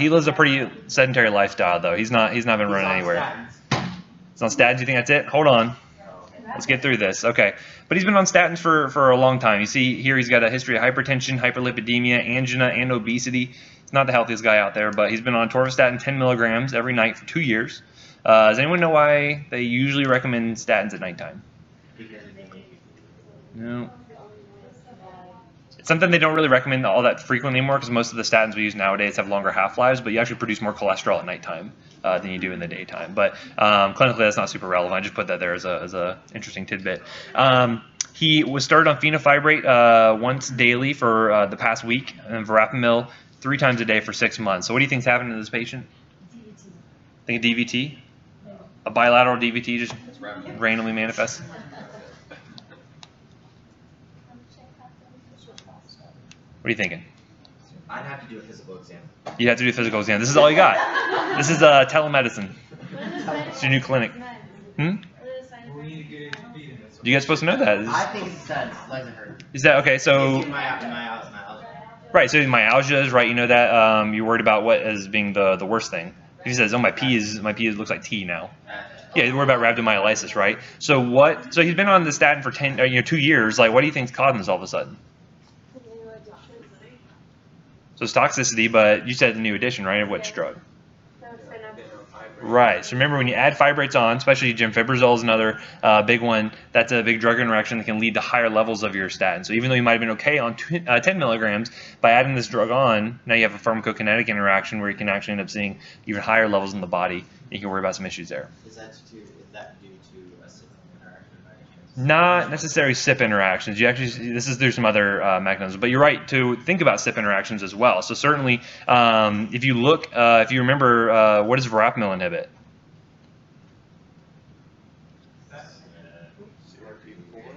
He lives a pretty sedentary lifestyle though. He's not been running anywhere. He's on statins. You think that's it? Hold on. Let's get through this. Okay. But he's been on statins for a long time. You see here he's got a history of hypertension, hyperlipidemia, angina, and obesity. He's not the healthiest guy out there, but he's been on atorvastatin 10 milligrams every night for 2 years. Does anyone know why they usually recommend statins at nighttime? No. It's something they don't really recommend all that frequently anymore because most of the statins we use nowadays have longer half-lives, but you actually produce more cholesterol at nighttime than you do in the daytime. But clinically, that's not super relevant. I just put that there as a interesting tidbit. He was started on fenofibrate once daily for the past week, and verapamil 3 times a day for 6 months. So what do you think's happening to this patient? Think a DVT? A bilateral DVT just randomly manifests? What are you thinking? I'd have to do a physical exam. You have to do a physical exam. This is all you got. This is telemedicine. It's your new clinic. You guys supposed to know that? I think it's the legs are hurt. Is that okay? So myalgia. right. So myalgia is right. You know that. You're worried about what as being the worst thing. He says, "Oh, my pee looks like T now." Yeah, you're worried about rhabdomyolysis, right? So what? So he's been on the statin for 2 years. Like, what do you think's causing this all of a sudden? So it's toxicity, but you said the new addition, right? Of which drug? Right. So remember, when you add fibrates on, especially gemfibrozole is another big one, that's a big drug interaction that can lead to higher levels of your statin. So even though you might have been okay on 10 milligrams, by adding this drug on, now you have a pharmacokinetic interaction where you can actually end up seeing even higher levels in the body. You can worry about some issues there. Is that due to a CYP interaction? Not necessarily CYP interactions. You actually, this is through some other mechanisms, but you're right to think about CYP interactions as well. So certainly, if you look, if you remember, what does verapamil inhibit?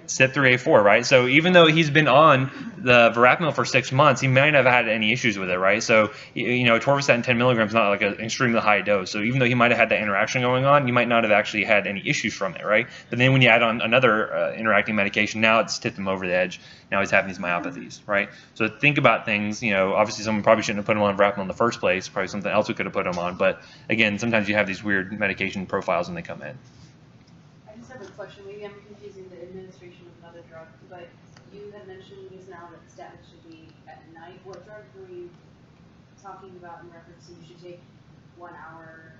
CYP3A4, right? So even though he's been on the verapamil for 6 months, he might not have had any issues with it, right? So, you know, atorvastatin 10 milligrams is not like an extremely high dose. So even though he might have had that interaction going on, you might not have actually had any issues from it, right? But then when you add on another interacting medication, now it's tipped him over the edge. Now he's having these myopathies, right? So think about things, you know, obviously someone probably shouldn't have put him on verapamil in the first place. Probably something else we could have put him on. But again, sometimes you have these weird medication profiles when they come in. I just have a question. Maybe I'm confusing the administration of another drug, but you had mentioned just now that statins should be at night. What drug were you talking about in reference to you should take 1 hour,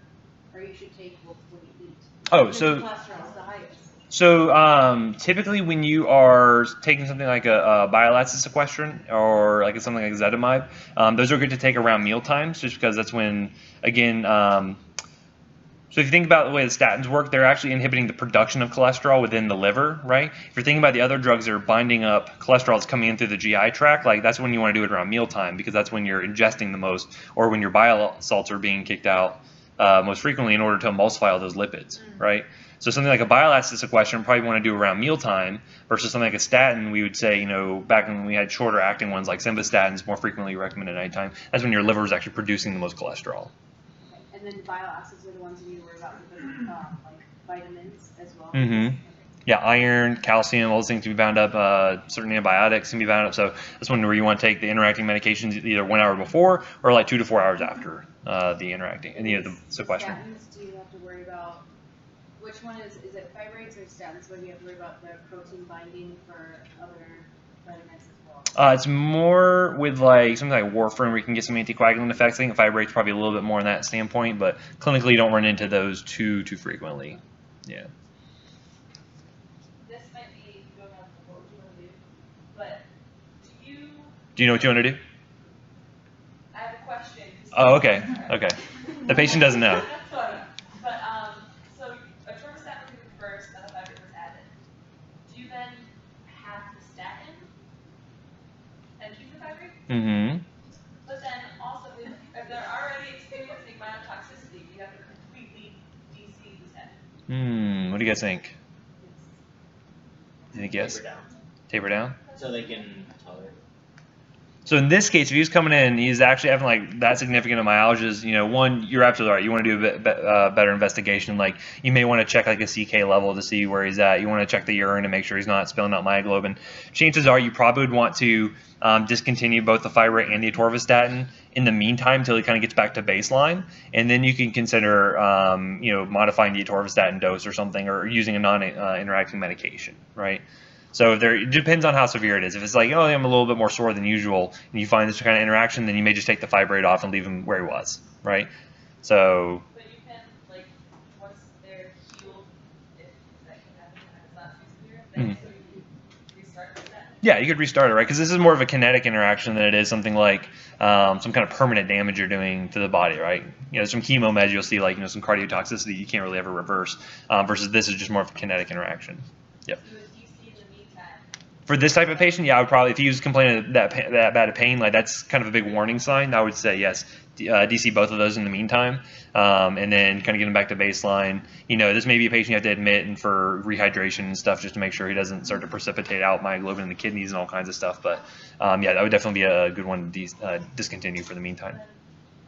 or you should take when you eat? Oh, Because so cholesterol is the highest. So typically when you are taking something like a bile acid sequestration or like something like ezetimibe, those are good to take around meal times, just because that's when, again, so if you think about the way the statins work, they're actually inhibiting the production of cholesterol within the liver, right? If you're thinking about the other drugs that are binding up cholesterol that's coming in through the GI tract, like that's when you want to do it around mealtime, because that's when you're ingesting the most, or when your bile salts are being kicked out most frequently in order to emulsify all those lipids, right? So something like a bile acid sequestration probably want to do around mealtime versus something like a statin, we would say, you know, back when we had shorter acting ones like simvastatins, more frequently recommended at nighttime. That's when your liver is actually producing the most cholesterol. Okay. And then bile acids are the ones you need to worry about with like vitamins as well. Mm-hmm. Okay. Yeah, iron, calcium, all those things can be bound up. Certain antibiotics can be bound up. So that's one where you want to take the interacting medications either 1 hour before or like 2 to 4 hours after the interacting and the sequestration. Statins, do you have to worry about which one is it fibrates or statins? Where you have to worry about the protein binding for other vitamins as well? It's more with like something like warfarin where you can get some anticoagulant effects. I think fibrate's probably a little bit more in that standpoint, but clinically you don't run into those too frequently. Yeah. This might be going off of what you want to do, but Do you know what you want to do? I have a question. Oh, okay. Okay. The patient doesn't know. That's funny. But so atorvastatin was given first, then a fibrate was added. Do you then have the statin and keep the fibrate? Mm-hmm. But then also, if they're already experiencing myotoxicity, you have to completely DC the statin. What do you guys think? Do you think yes? Taper down. Taper down? So they can tolerate. So in this case, if he's coming in, he's actually having like that significant of myalgias. You know, one, you're absolutely right. You want to do a bit better investigation. Like you may want to check like a CK level to see where he's at. You want to check the urine to make sure he's not spilling out myoglobin. Chances are you probably would want to discontinue both the fibrate and the atorvastatin in the meantime until he kind of gets back to baseline, and then you can consider you know, modifying the atorvastatin dose or something, or using a non-interacting medication, right? So it depends on how severe it is. If it's like, oh, I'm a little bit more sore than usual, and you find this kind of interaction, then you may just take the fibrate off and leave him where he was, right? So. But you can, like, once they're healed, if that can happen and it's not too severe, then so you can restart the statin. Yeah, you could restart it, right? Because this is more of a kinetic interaction than it is something like some kind of permanent damage you're doing to the body, right? You know, some chemo meds you'll see like, you know, some cardiotoxicity you can't really ever reverse, versus this is just more of a kinetic interaction. Yep. For this type of patient, yeah, I would probably, if he was complaining that bad of pain, like that's kind of a big warning sign. I would say yes, DC both of those in the meantime, and then kind of get him back to baseline. You know, this may be a patient you have to admit and for rehydration and stuff, just to make sure he doesn't start to precipitate out myoglobin in the kidneys and all kinds of stuff. But yeah, that would definitely be a good one to discontinue for the meantime.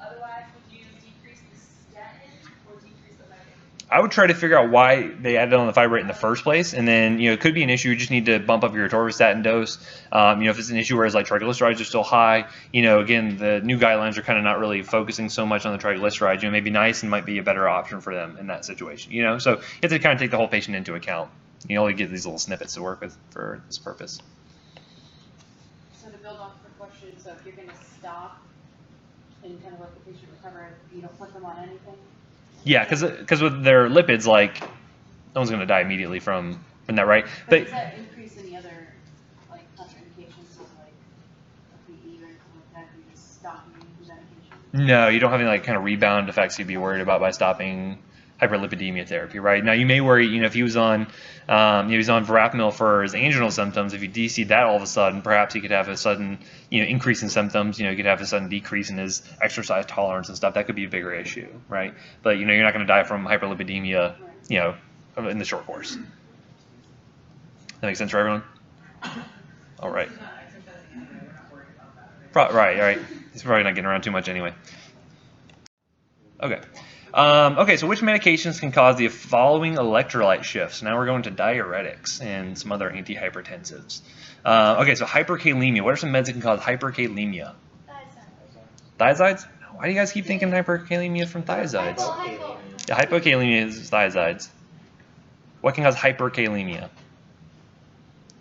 Otherwise, would you decrease the statin or decrease the fibrate? I would try to figure out why they added on the fibrate in the first place, and then, you know, it could be an issue. You just need to bump up your atorvastatin dose. You know, if it's an issue where it's like triglycerides are still high, you know, again, the new guidelines are kind of not really focusing so much on the triglycerides. You know, maybe niacin might be a better option for them in that situation. You know, so you have to kind of take the whole patient into account. You only get these little snippets to work with for this purpose. So to build off the question, so if you're going to stop and kind of let the patient recover, you don't put them on anything? Yeah, because with their lipids, like, no one's going to die immediately from that, right? But does that increase any other, like, contraindications of, like, a PE or anything like that? You just stop using the medication? No, you don't have any, like, kind of rebound effects you'd be worried about by stopping hyperlipidemia therapy, right? Now, you may worry, you know, if he was on, verapamil for his anginal symptoms, if you DC that all of a sudden, perhaps he could have a sudden, you know, increase in symptoms. You know, he could have a sudden decrease in his exercise tolerance and stuff. That could be a bigger issue, right? But, you know, you're not going to die from hyperlipidemia, you know, in the short course. That makes sense for everyone? All right. He's not exercising Right. He's probably not getting around too much anyway. Okay. Okay, so which medications can cause the following electrolyte shifts? Now we're going to diuretics and some other antihypertensives. Okay, so hyperkalemia. What are some meds that can cause hyperkalemia? Thiazides? Why do you guys keep thinking hyperkalemia from thiazides? Yeah, hypokalemia is thiazides. What can cause hyperkalemia?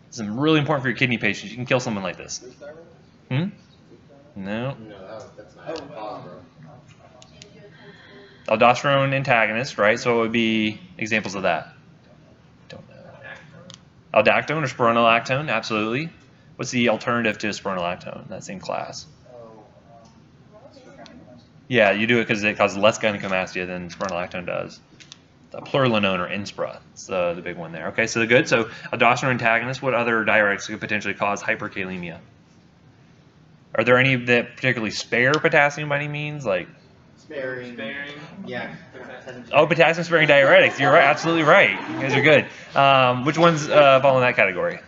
This is really important for your kidney patients. You can kill someone like this. No. No, that's not. Aldosterone antagonist, right? So it would be examples of that. Don't know. Aldactone or spironolactone, absolutely. What's the alternative to spironolactone in that same class? Yeah, you do it because it causes less gynecomastia than spironolactone does. The plurilinone or Inspra, it's the big one there. Okay, so good. So aldosterone antagonist. What other diuretics could potentially cause hyperkalemia? Are there any that particularly spare potassium by any means? Like Sparing. Yeah. oh, potassium sparing diuretics. You're right, absolutely right. You guys are good. Which ones fall in that category?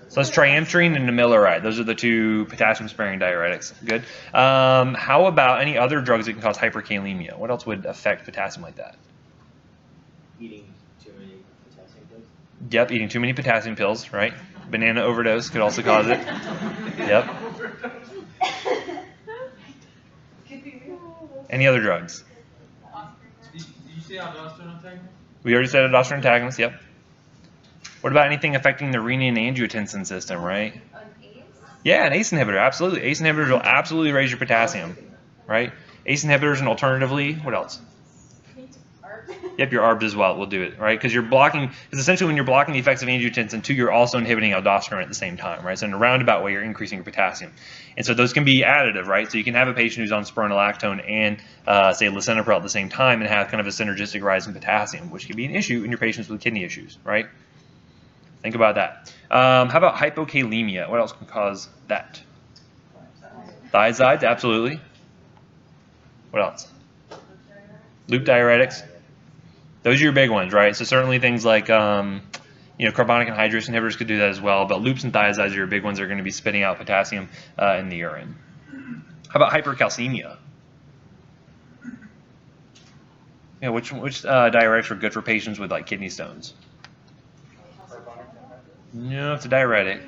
So that's triamterene and amiloride. Those are the two potassium-sparing diuretics. Good. How about any other drugs that can cause hyperkalemia? What else would affect potassium like that? Eating too many potassium pills. Yep, eating too many potassium pills, right? Banana overdose could also cause it. Yep. Any other drugs? Did you say aldosterone antagonist? We already said aldosterone antagonist, yep. What about anything affecting the renin-angiotensin system, right? An ACE? Yeah, an ACE inhibitor, absolutely. ACE inhibitors will absolutely raise your potassium, right? ACE inhibitors and alternatively, what else? Yep, your ARBs as well will do it, right? Because you're blocking, because essentially when you're blocking the effects of angiotensin 2, you're also inhibiting aldosterone at the same time, right? So in a roundabout way, you're increasing your potassium. And so those can be additive, right? So you can have a patient who's on spironolactone and, say, lisinopril at the same time and have kind of a synergistic rise in potassium, which can be an issue in your patients with kidney issues, right? Think about that. How about hypokalemia? What else can cause that? Thiazides, absolutely. What else? Loop diuretics. Those are your big ones, right? So certainly things like, carbonic anhydrase inhibitors could do that as well, but loops and thiazides are your big ones that are going to be spitting out potassium in the urine. How about hypercalcemia? Yeah, which diuretics are good for patients with like kidney stones? No, it's a diuretic.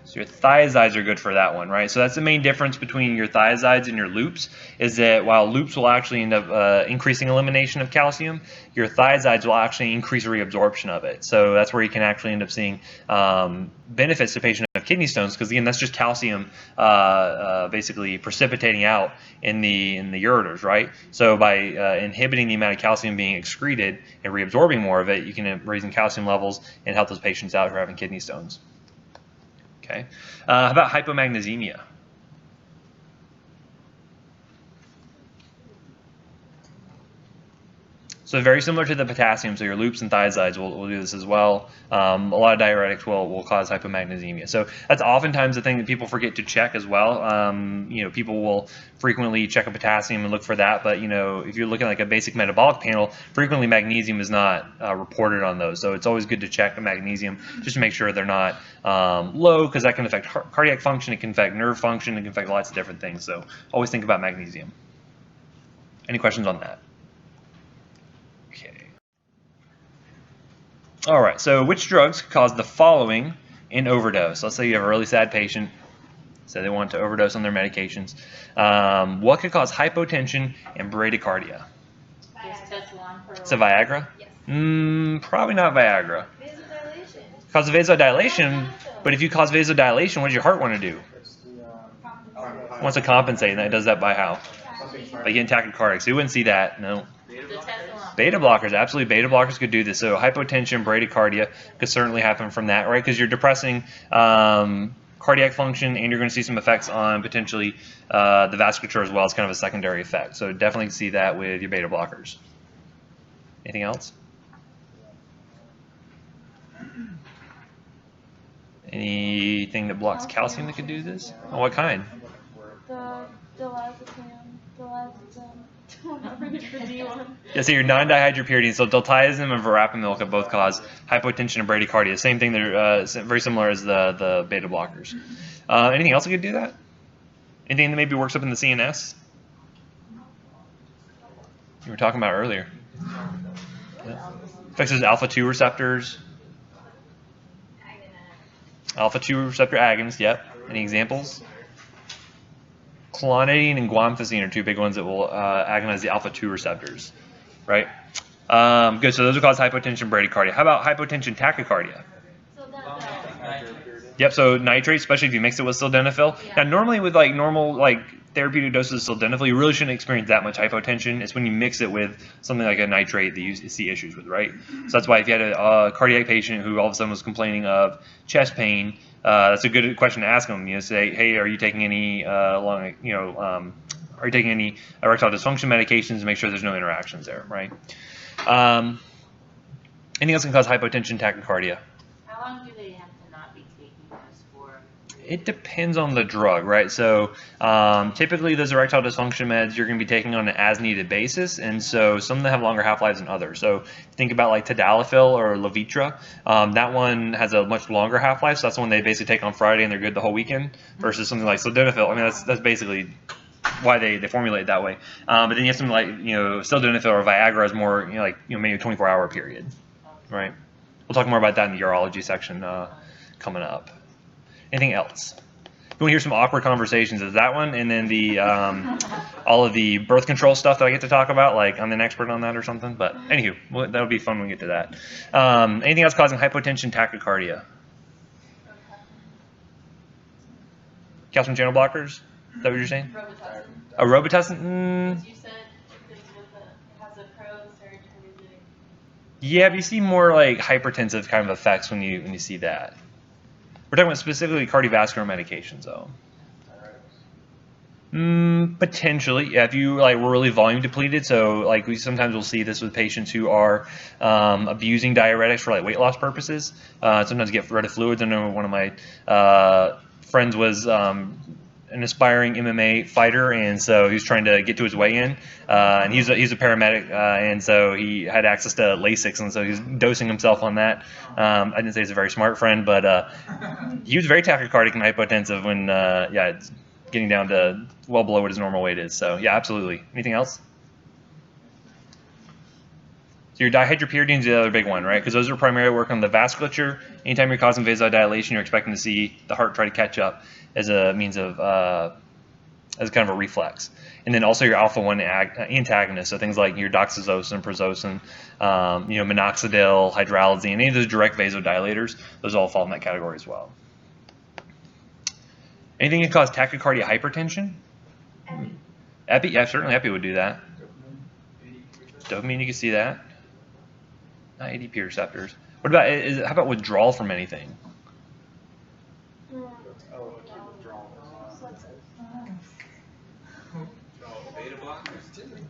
So your thiazides are good for that one, right? So that's the main difference between your thiazides and your loops, is that while loops will actually end up increasing elimination of calcium, your thiazides will actually increase reabsorption of it. So that's where you can actually end up seeing benefits to patients who have kidney stones, because again, that's just calcium basically precipitating out in the ureters, right? So by inhibiting the amount of calcium being excreted and reabsorbing more of it, you can raise calcium levels and help those patients out who are having kidney stones. Okay. How about hypomagnesemia? So very similar to the potassium, so your loops and thiazides will do this as well. A lot of diuretics will cause hypomagnesemia. So that's oftentimes the thing that people forget to check as well. People will frequently check a potassium and look for that, but if you're looking at like a basic metabolic panel, frequently magnesium is not reported on those. So it's always good to check the magnesium just to make sure they're not low, because that can affect cardiac function, it can affect nerve function, it can affect lots of different things. So always think about magnesium. Any questions on that? All right, so which drugs cause the following in overdose? Let's say you have a really sad patient, so they want to overdose on their medications. What could cause hypotension and bradycardia? It's a Viagra? Yes. Probably not Viagra. Vasodilation. Cause of vasodilation, but if you cause vasodilation, what does your heart want to do? It wants to compensate, and it does that by how? By getting tachycardic. So you wouldn't see that, no. Beta blockers, absolutely. Beta blockers could do this. So hypotension, bradycardia could certainly happen from that, right? Because you're depressing cardiac function, and you're going to see some effects on potentially the vasculature as well as kind of a secondary effect. So definitely see that with your beta blockers. Anything else? Anything that blocks calcium that could do this? Oh, what kind? The diazepam, For D1. Yeah, so your non-dihydropyridine, so diltiazem and verapamil can both cause hypotension and bradycardia. Same thing, they're very similar as the beta blockers. Anything else that could do that? Anything that maybe works up in the CNS? You were talking about earlier. Yeah. Affects those alpha-2 receptors. Alpha-2 receptor agonists, yep. Any examples? Clonidine and guanfacine are two big ones that will agonize the alpha-2 receptors, right? Good, so those will cause hypotension, bradycardia. How about hypotension, tachycardia? Yep, so nitrate, especially if you mix it with sildenafil. Yeah. Now, normally with like normal therapeutic doses of sildenafil, you really shouldn't experience that much hypotension. It's when you mix it with something like a nitrate that you see issues with, right? So that's why if you had a cardiac patient who all of a sudden was complaining of chest pain, that's a good question to ask them. You know, say, hey, are you taking any are you taking any erectile dysfunction medications to make sure there's no interactions there, right? Anything else can cause hypotension, tachycardia? How long do they have to not be taking this for? It depends on the drug, right? So typically those erectile dysfunction meds you're going to be taking on an as-needed basis, and so some of them have longer half-lives than others. So think about like tadalafil or Levitra. That one has a much longer half-life, so that's the one they basically take on Friday and they're good the whole weekend, versus something like sildenafil. I mean, that's basically why they formulate it that way. But then you have something like sildenafil or Viagra is more maybe a 24-hour period, right? We'll talk more about that in the urology section coming up. Anything else? If you want to hear some awkward conversations, is that one, and then the all of the birth control stuff that I get to talk about, like I'm an expert on that or something. But anywho, that'll be fun when we get to that. Anything else causing hypotension, tachycardia? Calcium channel blockers? Is that what you're saying? Robitussin. A Robitussin? You said because it has a pro-serotonergic. Yeah, but you see more like hypertensive kind of effects when you see that. We're talking about specifically cardiovascular medications, though. Potentially, yeah. If you were really volume depleted, so like we sometimes will see this with patients who are abusing diuretics for weight loss purposes. Sometimes get rid of fluids. I know one of my friends was an aspiring MMA fighter, and so he was trying to get to his weigh-in, and he's a paramedic, and so he had access to Lasix, and so he's dosing himself on that. I didn't say he's a very smart friend, but he was very tachycardic and hypotensive when it's getting down to well below what his normal weight is. So yeah, absolutely. Anything else? So your dihydropyridine is the other big one, right? Because those are primarily work on the vasculature. Anytime you're causing vasodilation, you're expecting to see the heart try to catch up as a means of, as kind of a reflex. And then also your alpha-1 antagonists, so things like your doxazosin, prazosin, minoxidil, hydralazine, any of those direct vasodilators, those all fall in that category as well. Anything that cause tachycardia, hypertension? Epi, yeah, certainly epi would do that. Dopamine, you can see that. Not ADP receptors. What about, how about withdrawal from anything?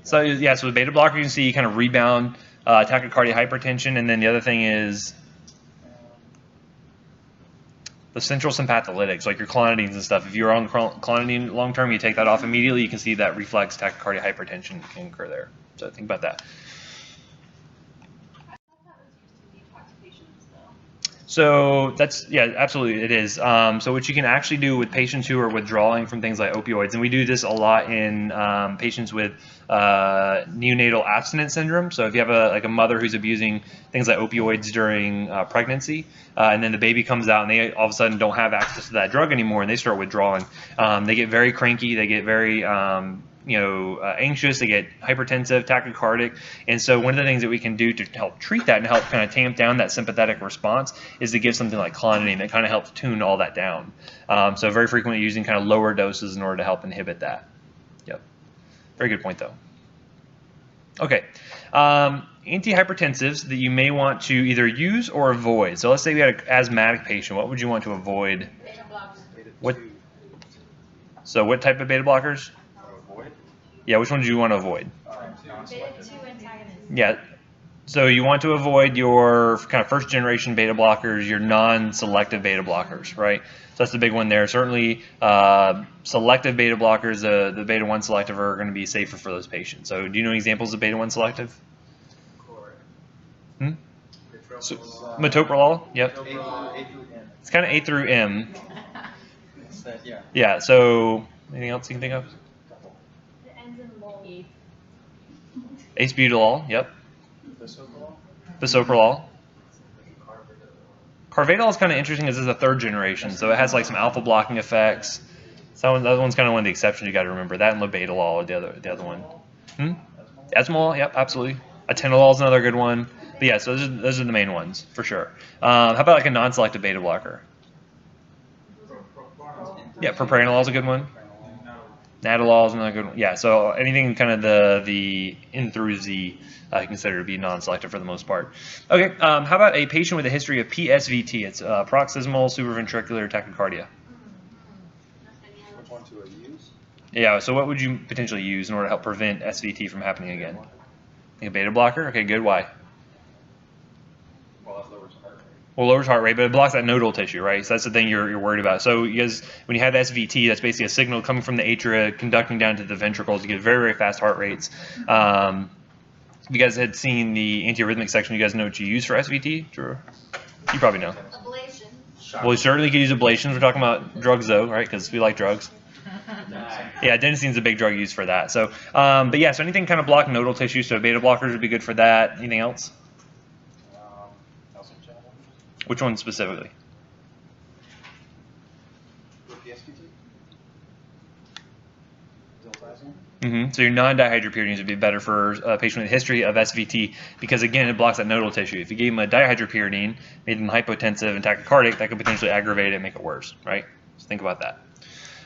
So yeah, so with beta blocker, you can see kind of rebound tachycardia, hypertension, and then the other thing is the central sympatholytics, like your clonidines and stuff. If you're on clonidine long term, you take that off immediately, you can see that reflex tachycardia, hypertension can occur there. So think about that. So that's, yeah, absolutely it is. So what you can actually do with patients who are withdrawing from things like opioids, and we do this a lot in patients with neonatal abstinence syndrome. So if you have a mother who's abusing things like opioids during pregnancy, and then the baby comes out and they all of a sudden don't have access to that drug anymore, and they start withdrawing, they get very cranky, they get very anxious, they get hypertensive, tachycardic, and so one of the things that we can do to help treat that and help kind of tamp down that sympathetic response is to give something like clonidine that kind of helps tune all that down. So very frequently using kind of lower doses in order to help inhibit that. Yep. Very good point, though. Okay. Antihypertensives that you may want to either use or avoid. So let's say we had an asthmatic patient. What would you want to avoid? Beta blockers. What? So what type of beta blockers? Avoid? Yeah, which one do you want to avoid? Beta 2 antagonists. Yeah. So you want to avoid your kind of first generation beta blockers, your non-selective beta blockers, right? So that's the big one there. Certainly, selective beta blockers, the beta 1 selective are going to be safer for those patients. So do you know examples of beta 1 selective? So, metoprolol, yep. It's kind of A through M. Yeah. So anything else you can think of? It ends in lol. Acebutolol, yep. Bisoprolol. Carvedal is kind of interesting as it's a third generation, so it has like some alpha blocking effects. So that one's kind of one of the exceptions you got to remember. That and labetalol are the other one. Esmolol, yep, absolutely. Atenolol is another good one. But yeah, so those are the main ones for sure. How about like a non-selective beta blocker? Yeah, propranolol is a good one. Nadolol is another good one. Yeah, so anything kind of the N through Z I consider to be non-selective for the most part. Okay, how about a patient with a history of PSVT? It's paroxysmal supraventricular tachycardia. Which one to use? Yeah, so what would you potentially use in order to help prevent SVT from happening again? Think a beta blocker? Okay, good. Why? Well, that lowers heart rate. Well, lowers heart rate, but it blocks that nodal tissue, right? So that's the thing you're worried about. So you guys, when you have SVT, that's basically a signal coming from the atria, conducting down to the ventricles. You get very, very fast heart rates. If you guys had seen the antiarrhythmic section, you guys know what you use for SVT? Drew? You probably know. Ablation. Well, you certainly could use ablations. We're talking about drugs, though, right? Because we like drugs. Yeah, adenosine's a big drug used for that. So, but yeah, so anything kind of block nodal tissue, so beta blockers would be good for that. Anything else? Calcium channel. Which one specifically? For PSVT? Zolpidem? So your non-dihydropyridines would be better for a patient with a history of SVT because, again, it blocks that nodal tissue. If you gave them a dihydropyridine, made them hypotensive and tachycardic, that could potentially aggravate it and make it worse, right? So think about that.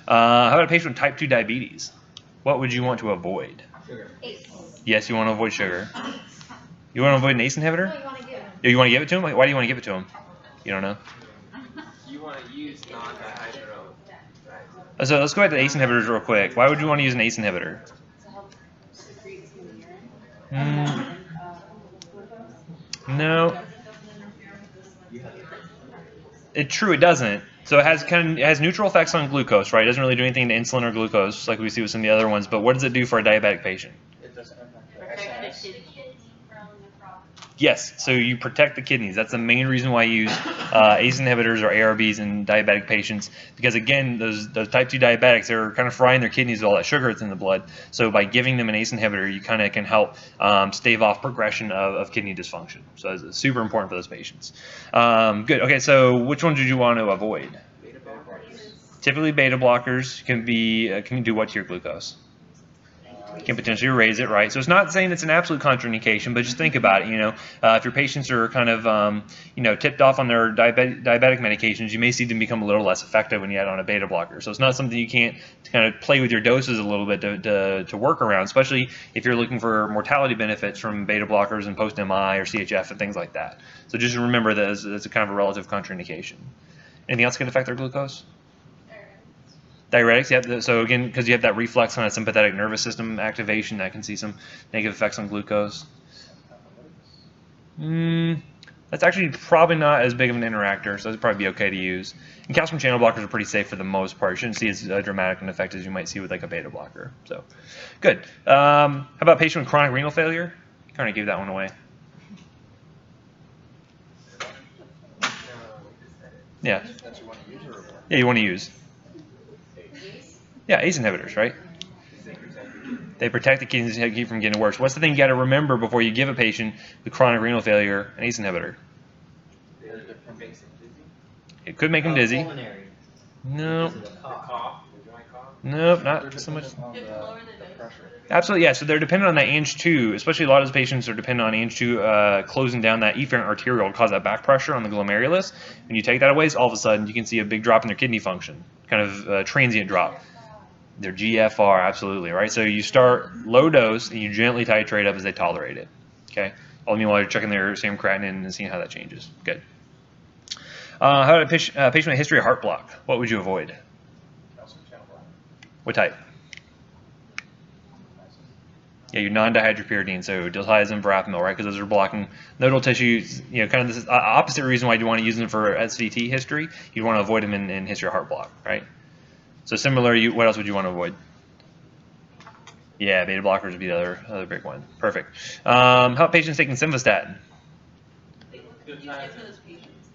How about a patient with type 2 diabetes? What would you want to avoid? Sugar. Yes, you want to avoid sugar. You want to avoid an ACE inhibitor? No, you want to give him. You want to give it to him? Why do you want to give it to him? You don't know? You want to use non-dihydro. So let's go back to ACE inhibitors real quick. Why would you want to use an ACE inhibitor? To help secrete some in the urine. Mm, no. True, it doesn't. So it has neutral effects on glucose, right? It doesn't really do anything to insulin or glucose like we see with some of the other ones. But what does it do for a diabetic patient? It doesn't impact the Protect exercise. the kidney. Yes, so you protect the kidneys. That's the main reason why you use ACE inhibitors or ARBs in diabetic patients. Because again, those type 2 diabetics, they're kind of frying their kidneys with all that sugar that's in the blood. So by giving them an ACE inhibitor, you kind of can help stave off progression of kidney dysfunction. So it's super important for those patients. Good. Okay, so which ones did you want to avoid? Beta blockers. Typically, beta blockers can do what to your glucose? Can potentially raise it, right? So it's not saying it's an absolute contraindication, but just think about it. If your patients are kind of, tipped off on their diabetic medications, you may see them become a little less effective when you add on a beta blocker. So it's not something you can't kind of play with your doses a little bit to work around, especially if you're looking for mortality benefits from beta blockers and post-MI or CHF and things like that. So just remember that it's a kind of a relative contraindication. Anything else can affect their glucose? Diuretics, yeah. So again, because you have that reflex on a sympathetic nervous system activation, that can see some negative effects on glucose. That's actually probably not as big of an interactor, so it'd probably be okay to use. And calcium channel blockers are pretty safe for the most part. You shouldn't see as dramatic an effect as you might see with like a beta blocker. So, good. How about a patient with chronic renal failure? Kind of gave that one away. Yeah. That you want to use or avoid? Yeah, you want to use. Yeah, ACE inhibitors, right? They protect the kidneys and keep from getting worse. What's the thing you got to remember before you give a patient with chronic renal failure an ACE inhibitor? It could make them dizzy. Pulmonary. No. Because of the cough. Cough, the joint cough. Nope, not so much. On the pressure. Absolutely, yeah. So they're dependent on that Ang2. Especially a lot of those patients are dependent on Ang2 closing down that efferent arteriole to cause that back pressure on the glomerulus. When you take that away, all of a sudden you can see a big drop in their kidney function, kind of transient drop. Their GFR, absolutely, right? So you start low dose and you gently titrate up as they tolerate it. Okay. All the meanwhile you're checking their serum creatinine and seeing how that changes. Good. How about a patient with a history of heart block? What would you avoid? Calcium channel blocker. What type? Yeah, your non-dihydropyridine, so diltiazem, verapamil, right? Because those are blocking nodal tissues. You know, kind of this opposite reason why you want to use them for SVT history. You want to avoid them in history of heart block, right? So similar, what else would you want to avoid? Yeah, beta blockers would be the other big one. Perfect. How about patients taking simvastatin?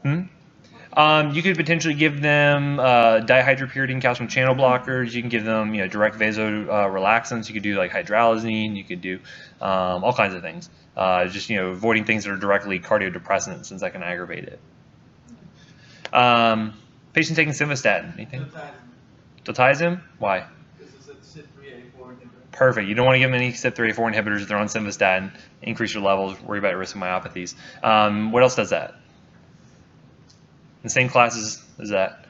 You could potentially give them dihydropyridine calcium channel blockers. You can give them, direct vasorelaxants. You could do like hydralazine. You could do all kinds of things. Just avoiding things that are directly cardiodepressant, since that can aggravate it. Patient taking simvastatin. Anything? Diltiazem? Why? Perfect. You don't want to give them any CYP3A4 inhibitors if they're on simvastatin. Increase your levels. Worry about your risk of myopathies. What else does that? The same classes as that.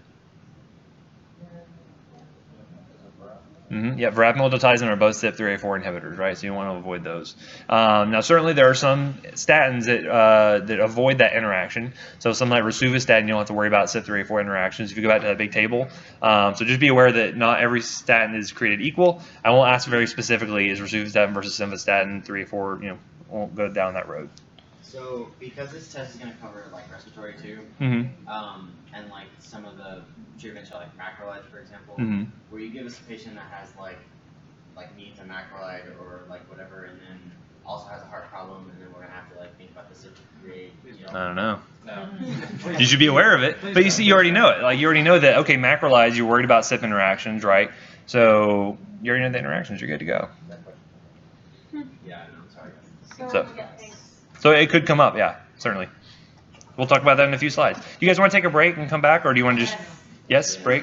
Yeah, verapamil and diltiazem are both CYP3A4 inhibitors, right? So you want to avoid those. Now, certainly there are some statins that avoid that interaction. So something like rosuvastatin, you don't have to worry about CYP3A4 interactions if you go back to that big table. So just be aware that not every statin is created equal. I won't ask very specifically, is rosuvastatin versus simvastatin 3A4, won't go down that road. So because this test is going to cover like respiratory too, and like some of the treatments are like macrolide, for example, where you give us a patient that has like needs a macrolide or like whatever, and then also has a heart problem, and then we're gonna have to like think about the CYP3A. I don't know. No. You should be aware of it, but you see, you already know it. Like you already know that. Okay, macrolides, you're worried about CYP interactions, right? So you already know the interactions. You're good to go. Yeah, no, I'm sorry. So it could come up, yeah, certainly. We'll talk about that in a few slides. You guys want to take a break and come back, or do you want to just, yes, break?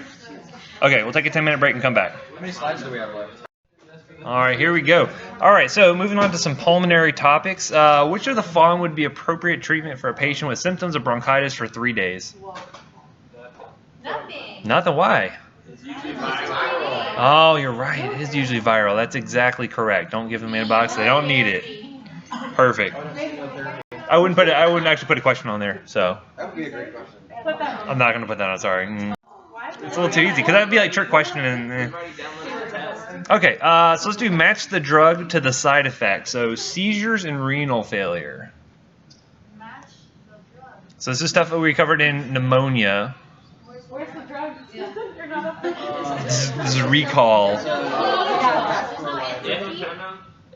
Okay, we'll take a 10-minute break and come back. How many slides do we have left? All right, here we go. All right, so moving on to some pulmonary topics. Which of the following would be appropriate treatment for a patient with symptoms of bronchitis for 3 days? Nothing. Nothing, why? It's usually viral. Oh, you're right, it is usually viral. That's exactly correct. Don't give them antibiotics, they don't need it. Perfect. I wouldn't actually put a question on there, so. That would be a great question. I'm not going to put that on, sorry. It's a little too easy, because that would be like trick question. Okay, so let's do match the drug to the side effect. So seizures and renal failure. So this is stuff that we covered in pneumonia. Where's the drug? You're not up there. This is recall.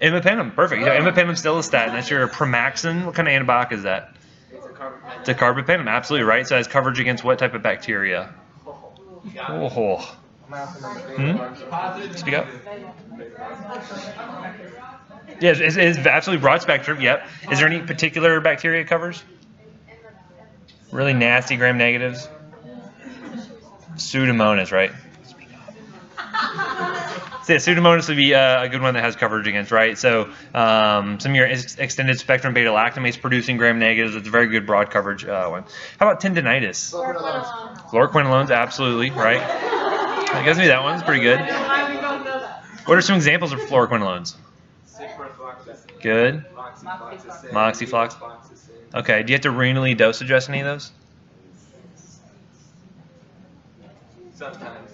Imipenem, perfect. Imipenem's still a statin. That's your Premaxin. What kind of antibiotic is that? It's a carbapenem, absolutely right. So it has coverage against what type of bacteria? Oh. Speak up. Yeah, it's absolutely broad spectrum. Yep. Is there any particular bacteria it covers? Really nasty gram negatives. Pseudomonas, right? So yeah, Pseudomonas would be a good one that has coverage against, right? So some of your extended spectrum beta lactamase producing gram negatives, it's a very good broad coverage one. How about tendinitis? Fluoroquinolones, absolutely, right? I guess maybe that one's pretty good. What are some examples of fluoroquinolones? Good. Moxiflox. Okay, do you have to renally dose adjust any of those? Sometimes.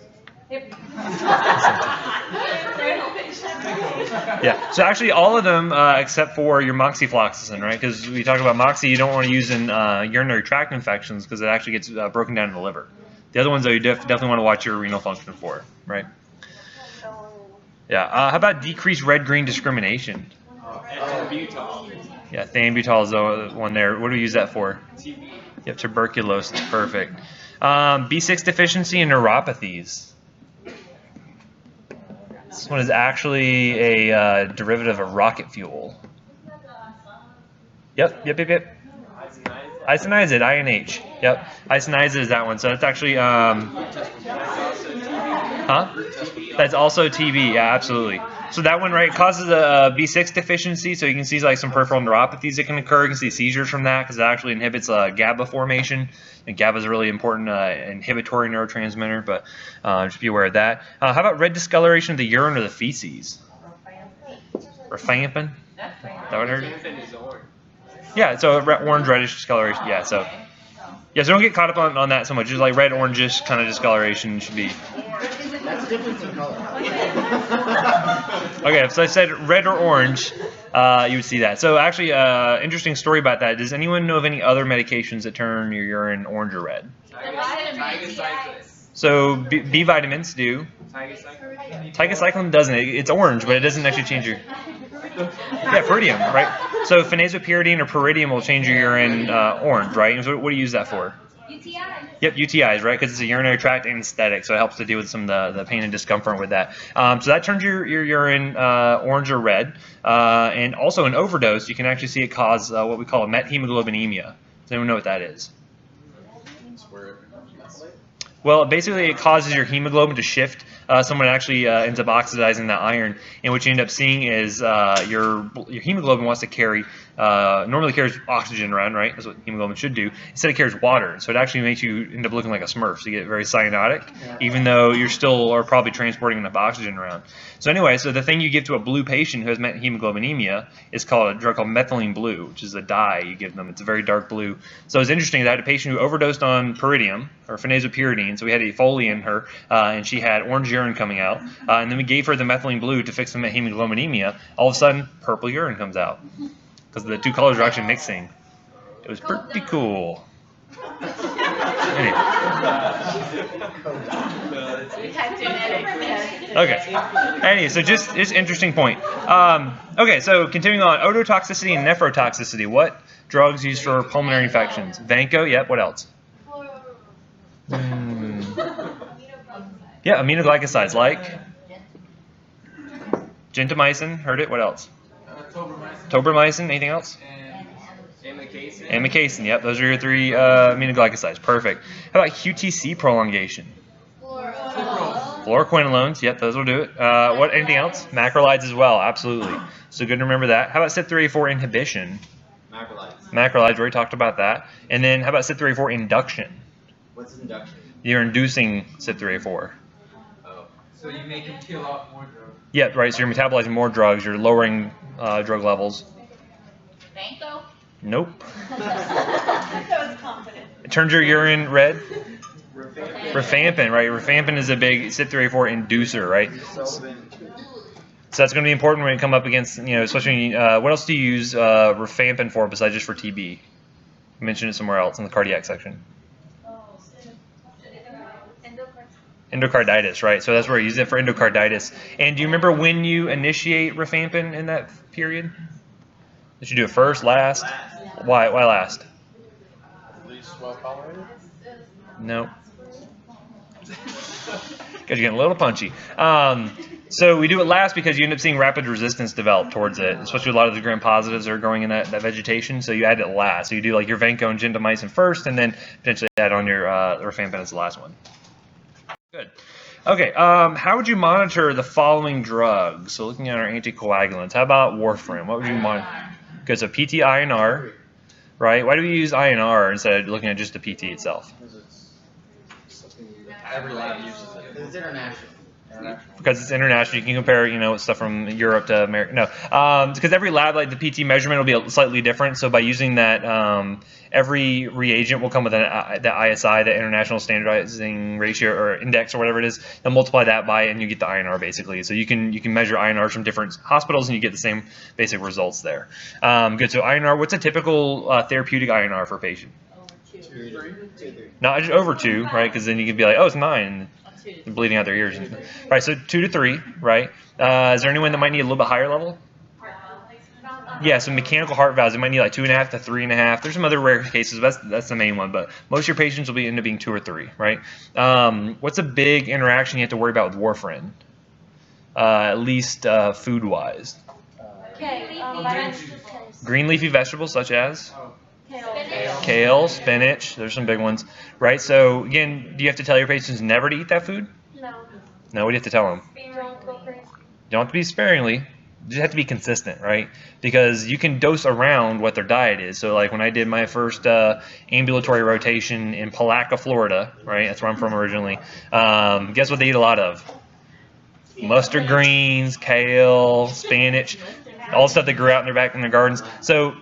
Yeah, so actually all of them except for your moxifloxacin, right? Because we talk about moxie, you don't want to use in urinary tract infections because it actually gets broken down in the liver. The other ones, though, you definitely want to watch your renal function for, right? Yeah, how about decreased red-green discrimination? Ethambutol. Yeah, thiambutal is the one there. What do we use that for? Yep, tuberculosis, perfect. B6 deficiency and neuropathies. This one is actually a derivative of rocket fuel. Yep. Isoniazid, INH. Yep. Isoniazid is that one. So that's actually, That's also TB. Yeah, absolutely. So that one, right, causes a B6 deficiency. So you can see like some peripheral neuropathies that can occur. You can see seizures from that because it actually inhibits GABA formation. And GABA is a really important inhibitory neurotransmitter, but just be aware of that. How about red discoloration of the urine or the feces? Rifampin? That what I heard? Yeah, so orange reddish discoloration. Yeah, so don't get caught up on that so much. Just like red orangish kind of discoloration should be. That's a difference in color. Okay, so I said red or orange, you would see that. So actually, interesting story about that. Does anyone know of any other medications that turn your urine orange or red? So B vitamins do. Tigecycline doesn't. It's orange, but it doesn't actually change your. Yeah, pyridium, right? So phenazopyridine or pyridium will change your urine orange, right? And so what do you use that for? UTI. Yep, UTIs, right? Because it's a urinary tract anesthetic, so it helps to deal with some of the pain and discomfort with that. So that turns your urine orange or red. And also in overdose, you can actually see it cause what we call a methemoglobinemia. Does anyone know what that is? Well, basically it causes your hemoglobin to shift. Someone actually ends up oxidizing that iron, and what you end up seeing is your hemoglobin wants to carry, normally carries oxygen around, right? That's what hemoglobin should do. Instead it carries water, so it actually makes you end up looking like a Smurf. So you get very cyanotic, even though you're still are probably transporting enough oxygen around. So anyway, so the thing you give to a blue patient who has hemoglobinemia is called a drug called methylene blue, which is a dye you give them. It's a very dark blue. So it's interesting that I had a patient who overdosed on pyridium or phenazopyridine, so we had a Foley in her, and she had orange urine coming out, and then we gave her the methylene blue to fix the hemoglobinemia. All of a sudden, purple urine comes out because the two colors are actually mixing. It was pretty cool. Anyway. Okay. Anyway, so just interesting point. Okay, so continuing on, ototoxicity and nephrotoxicity. What drugs used for pulmonary infections? Vanco. Yep. What else? Yeah, aminoglycosides like gentamicin. Heard it. What else? Tobramycin. Anything else? Amikacin. Yep, those are your three aminoglycosides. Perfect. How about QTC prolongation? Fluoroquinolones. Yep, those will do it. What? Anything else? Macrolides as well. Absolutely. So good to remember that. How about CYP3A4 inhibition? Macrolides. We already talked about that. And then how about CYP3A4 induction? What's induction? You're inducing CYP3A4. Oh. So you make them kill off more drugs. Yep, right. So you're metabolizing more drugs. You're lowering drug levels. Vanco? Nope. That was confident. It turns your urine red. Rifampin, right? Rifampin is a big CYP3A4 inducer, right? So that's going to be important when you come up against, especially what else do you use rifampin for besides just for TB? You mentioned it somewhere else in the cardiac section. Endocarditis, right? So that's where you use it for endocarditis. And do you remember when you initiate rifampin in that period? Did you do it first, last? Why last? Least well tolerated? No. Because you're getting a little punchy. So we do it last because you end up seeing rapid resistance develop towards it, especially a lot of the gram-positives are growing in that vegetation, so you add it last. So you do like your Vanco and gentamicin first, and then potentially add on your rifampin as the last one. Good. Okay, how would you monitor the following drugs? So looking at our anticoagulants, how about warfarin? What would you monitor? Good, so PT, INR, right? Why do we use INR instead of looking at just the PT itself? Because it's something every lab uses it. It's international. Because it's international, you can compare, stuff from Europe to America. No, because every lab, like the PT measurement, will be slightly different. So by using that, every reagent will come with the ISI, the International Standardizing Ratio or Index or whatever it is. They'll multiply that by it, and you get the INR basically. So you can measure INRs from different hospitals, and you get the same basic results there. Good. So INR, what's a typical therapeutic INR for a patient? 2-3. Not just over 2, right? Because then you can be like, oh, it's 9. Bleeding out their ears. Right, so 2 to 3, right? Is there anyone that might need a little bit higher level? Yeah, so mechanical heart valves, it might need like 2.5 to 3.5. There's some other rare cases, but that's the main one. But most of your patients will end up being 2 or 3, right? What's a big interaction you have to worry about with warfarin? At least food-wise. Green leafy vegetables such as? Kale, spinach, there's some big ones, right? So again, do you have to tell your patients never to eat that food? No, what do you have to tell them? You don't have to be sparingly, you just have to be consistent, right? Because you can dose around what their diet is. So like when I did my first ambulatory rotation in Palaca, Florida, right? That's where I'm from originally. Guess what they eat a lot of? Mustard greens, kale, spinach, all the stuff that grew out in their gardens. So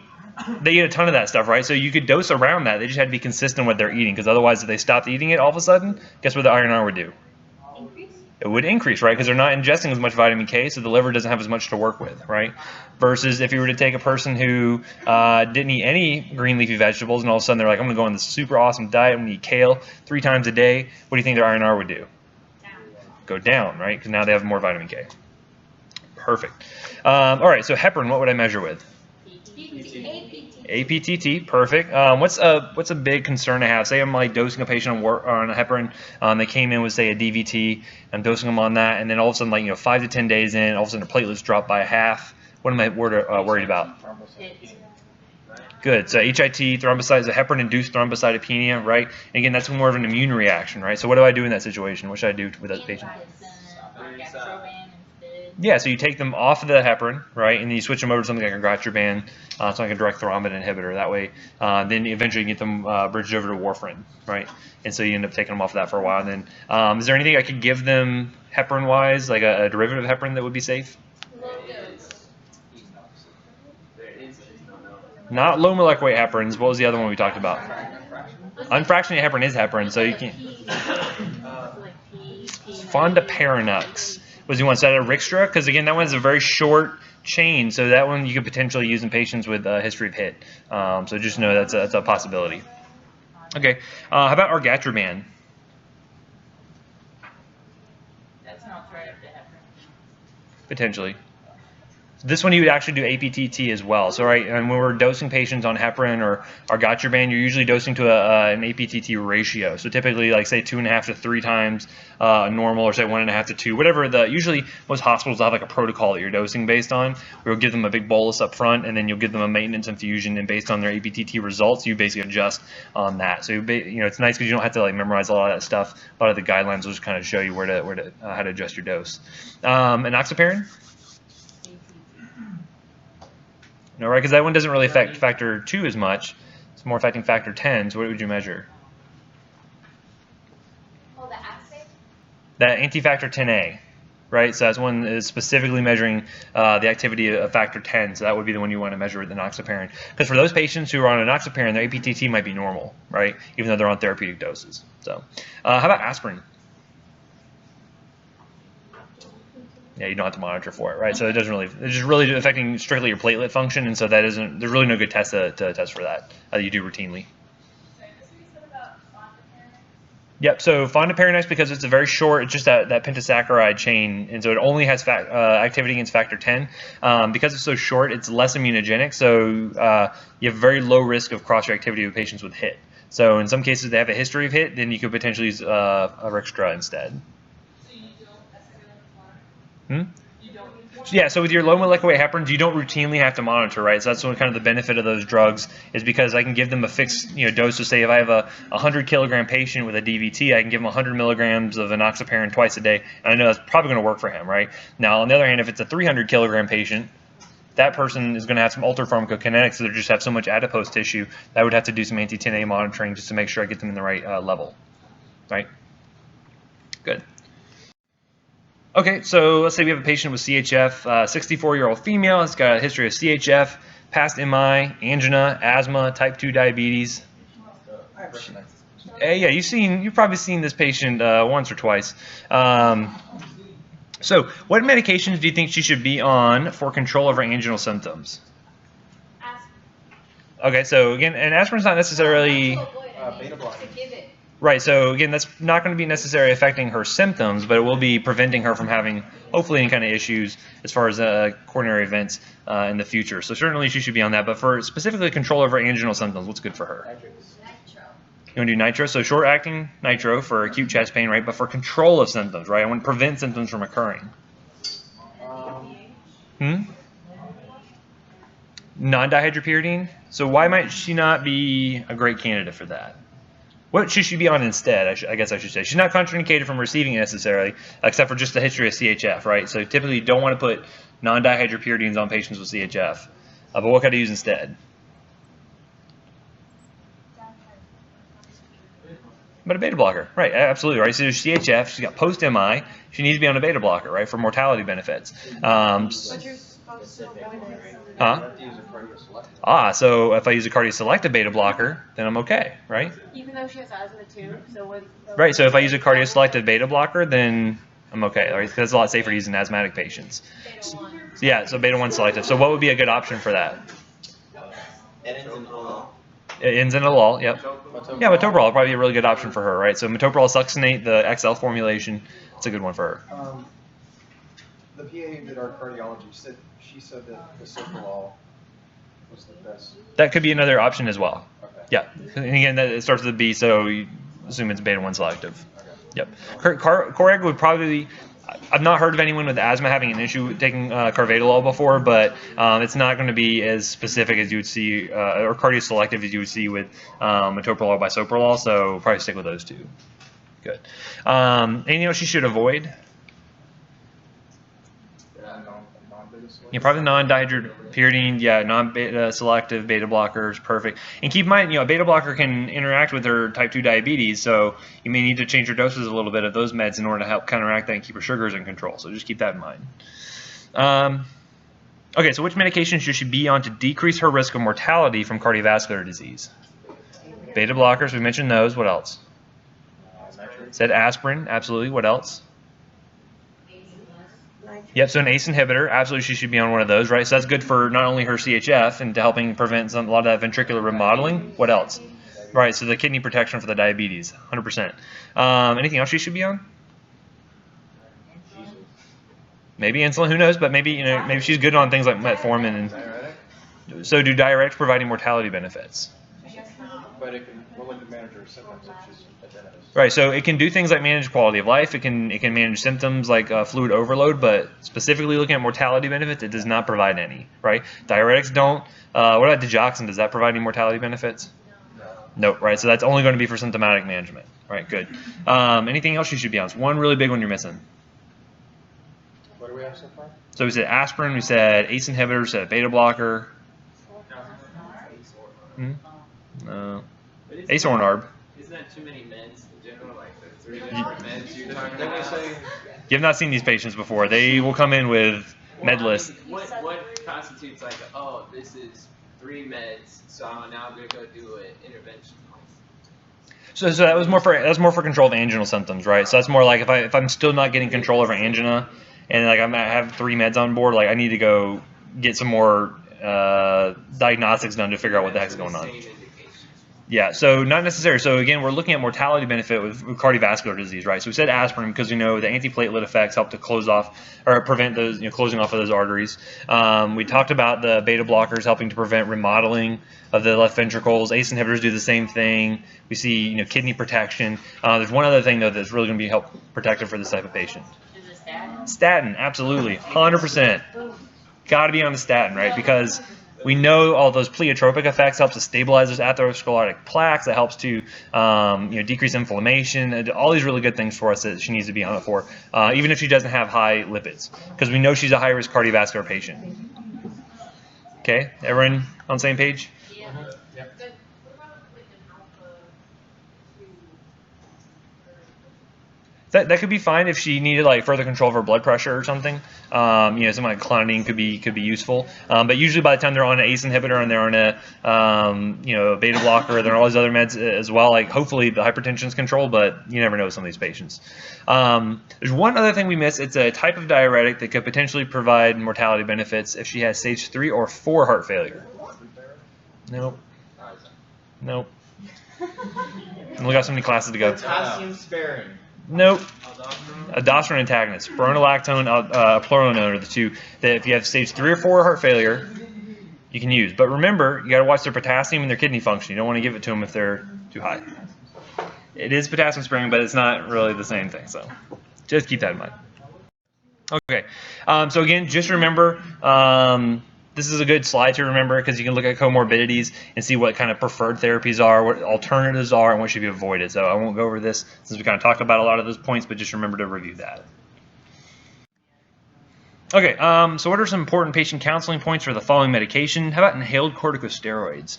they eat a ton of that stuff, right? So you could dose around that. They just had to be consistent with what they're eating, because otherwise, if they stopped eating it all of a sudden, guess what the INR would do? It would increase, right? Because they're not ingesting as much vitamin K, so the liver doesn't have as much to work with, right? Versus if you were to take a person who didn't eat any green leafy vegetables, and all of a sudden they're like, I'm going to go on this super awesome diet, I'm going to eat kale 3 times a day. What do you think their INR would do? Go down, right? Because now they have more vitamin K. Perfect. All right, so heparin, what would I measure with? APTT, perfect. What's a big concern to have? Say I'm like dosing a patient on a heparin. They came in with say a DVT. I'm dosing them on that, and then all of a sudden, like 5 to 10 days in, all of a sudden their platelets drop by half. What am I worried about? Good. So HIT, thrombocytes, a heparin-induced thrombocytopenia, right? And again, that's more of an immune reaction, right? So what do I do in that situation? What should I do with that patient? Yeah, so you take them off of the heparin, right, and then you switch them over to something like a Gatroban, something like a direct thrombin inhibitor. That way, then eventually you get them bridged over to warfarin, right? And so you end up taking them off of that for a while. And then, is there anything I could give them heparin-wise, like a derivative of heparin that would be safe? Not low molecular weight heparins. What was the other one we talked about? Unfractionated heparin is heparin, so you can. Fondaparinux. Was you want to set a Rixtra? Because again, that one's a very short chain, so that one you could potentially use in patients with a history of HIT. So just know that's a possibility. Okay, how about argatroban? That's an alternative to heparin. Potentially. This one you would actually do APTT as well. So right, and when we're dosing patients on heparin or argatroban, you're usually dosing to an APTT ratio. So typically, like say 2.5 to 3 times normal, or say 1.5 to 2, whatever. Usually most hospitals have like a protocol that you're dosing based on. We'll give them a big bolus up front, and then you'll give them a maintenance infusion, and based on their APTT results, you basically adjust on that. So it's nice because you don't have to like memorize a lot of that stuff. A lot of the guidelines will just kind of show you how to adjust your dose. Enoxaparin. No, right? Because that one doesn't really affect factor 2 as much. It's more affecting factor 10. So what would you measure? Oh, the assay? That anti-factor 10A, right? So that's one that is specifically measuring the activity of factor 10. So that would be the one you want to measure with enoxaparin. Because for those patients who are on enoxaparin, their APTT might be normal, right? Even though they're on therapeutic doses. So how about aspirin? Yeah, you don't have to monitor for it, right? So it doesn't really, it's just really affecting strictly your platelet function, and so that isn't, there's really no good test to test for that you do routinely. Yep, so fondaparinux, because it's a very short, it's just that pentasaccharide chain, and so it only has activity against factor 10. Because it's so short, it's less immunogenic, so you have very low risk of cross-reactivity with patients with HIT. So in some cases, they have a history of HIT, then you could potentially use a Rixtra instead. Yeah, so with your low molecular weight heparins, you don't routinely have to monitor, right? So that's one kind of the benefit of those drugs, is because I can give them a fixed dose. So say if I have a 100-kilogram patient with a DVT, I can give him 100 milligrams of enoxaparin twice a day, and I know that's probably going to work for him, right? Now, on the other hand, if it's a 300-kilogram patient, that person is going to have some altered pharmacokinetics, so they just have so much adipose tissue that I would have to do some anti-10A monitoring just to make sure I get them in the right level, right? Good. Okay, so let's say we have a patient with CHF, 64-year-old female, has got a history of CHF, past MI, angina, asthma, type 2 diabetes. Yeah, you've probably seen this patient once or twice. So what medications do you think she should be on for control of her anginal symptoms? Okay, so again, and aspirin's not necessarily... beta blocker. Right, so again, that's not going to be necessarily affecting her symptoms, but it will be preventing her from having, hopefully, any kind of issues as far as coronary events in the future. So certainly she should be on that, but for specifically control over anginal symptoms, what's good for her? Nitro. You want to do nitro? So short-acting nitro for acute chest pain, right? But for control of symptoms, right? I want to prevent symptoms from occurring. Non-dihydropyridine? So why might she not be a great candidate for that? What should she be on instead, I guess I should say. She's not contraindicated from receiving it necessarily, except for just the history of CHF, right? So typically you don't want to put non-dihydropyridines on patients with CHF. But what could I use instead? But a beta blocker, right, absolutely, right? So there's CHF, she's got post-MI, she needs to be on a beta blocker, right, for mortality benefits. But you're supposed to avoid it. So if I use a cardioselective beta blocker, then I'm okay, right? Even though she has asthma too, so what? Right, so if I use a cardioselective beta blocker, then I'm okay, right? Because it's a lot safer using asthmatic patients. Yeah, so beta 1 selective. So what would be a good option for that? It ends in OL. It ends in a lull, yep. Yeah, metoprolol would probably be a really good option for her, right? So metoprolol succinate, the XL formulation, it's a good one for her. The PA who did our cardiology said that the bisoprolol was the best. That could be another option as well. Okay. Yeah, and again, that it starts with a B, so you assume it's beta 1 selective. Okay. Yep. Coreg would probably. I've not heard of anyone with asthma having an issue with taking carvedilol before, but it's not going to be as specific as you would see, or cardioselective as you would see with metoprolol or bisoprolol. So probably stick with those two. Good. Anything else you should avoid? Yeah, probably non-dihydropyridine, yeah, non-beta selective beta blockers, perfect. And keep in mind, a beta blocker can interact with her type 2 diabetes, so you may need to change your doses a little bit of those meds in order to help counteract that and keep her sugars in control. So just keep that in mind. Okay, so which medications should she be on to decrease her risk of mortality from cardiovascular disease? Beta blockers, we mentioned those. What else? Said aspirin, absolutely. What else? Yep, so an ACE inhibitor, absolutely she should be on one of those, right? So that's good for not only her CHF and to helping prevent a lot of that ventricular remodeling. What else? Right, so the kidney protection for the diabetes, 100%. Anything else she should be on? Maybe insulin, who knows? But maybe maybe she's good on things like metformin. And so do diuretics provide any mortality benefits? But it can manage her symptoms if she's a dentist. Right, so it can do things like manage quality of life. It can manage symptoms like fluid overload, but specifically looking at mortality benefits, it does not provide any. Right, diuretics don't. What about digoxin? Does that provide any mortality benefits? No. Nope. Right, so that's only going to be for symptomatic management. Right, good. Anything else you should be on? So one really big one you're missing. What do we have so far? So we said aspirin, we said ACE inhibitor, we said beta blocker. No. ACE or NARB. Isn't that too many meds in general? Like the 3 different meds you're talking about? You have not seen these patients before. They will come in with med lists. What constitutes like, oh, this is 3 meds, so now I'm going to go do an intervention? So that was more for control of anginal symptoms, right? So that's more like if I'm still not getting control over angina, and like I have 3 meds on board, like I need to go get some more diagnostics done to figure out what the heck's going on. Yeah, so not necessarily. So again, we're looking at mortality benefit with cardiovascular disease, right? So we said aspirin because we know the antiplatelet effects help to close off or prevent those, closing off of those arteries. We talked about the beta blockers helping to prevent remodeling of the left ventricles. ACE inhibitors do the same thing. We see, kidney protection. There's one other thing though that's really going to be help protective for this type of patient. Is it statin? Statin, absolutely, 100%. Got to be on the statin, right? Because we know all those pleiotropic effects helps to stabilize those atherosclerotic plaques. That helps to decrease inflammation. All these really good things for us that she needs to be on it for, even if she doesn't have high lipids, because we know she's a high-risk cardiovascular patient. Okay, everyone on the same page? Yeah. That could be fine if she needed like further control of her blood pressure or something. Something like clonidine could be useful. But usually by the time they're on an ACE inhibitor and they're on a beta blocker, they're on all these other meds as well. Like hopefully the hypertension's controlled, but you never know with some of these patients. There's one other thing we missed. It's a type of diuretic that could potentially provide mortality benefits if she has stage 3 or 4 heart failure. Nope. We got so many classes to go. Potassium sparing. Nope. Aldosterone antagonist, spironolactone, pleuronone are the two that if you have stage 3 or 4 heart failure, you can use. But remember, you got to watch their potassium and their kidney function. You don't want to give it to them if they're too high. It is potassium sparing, but it's not really the same thing. So just keep that in mind. Okay. So again, just remember, this is a good slide to remember because you can look at comorbidities and see what kind of preferred therapies are, what alternatives are, and what should be avoided. So I won't go over this since we kind of talked about a lot of those points, but just remember to review that. Okay, so what are some important patient counseling points for the following medication? How about inhaled corticosteroids?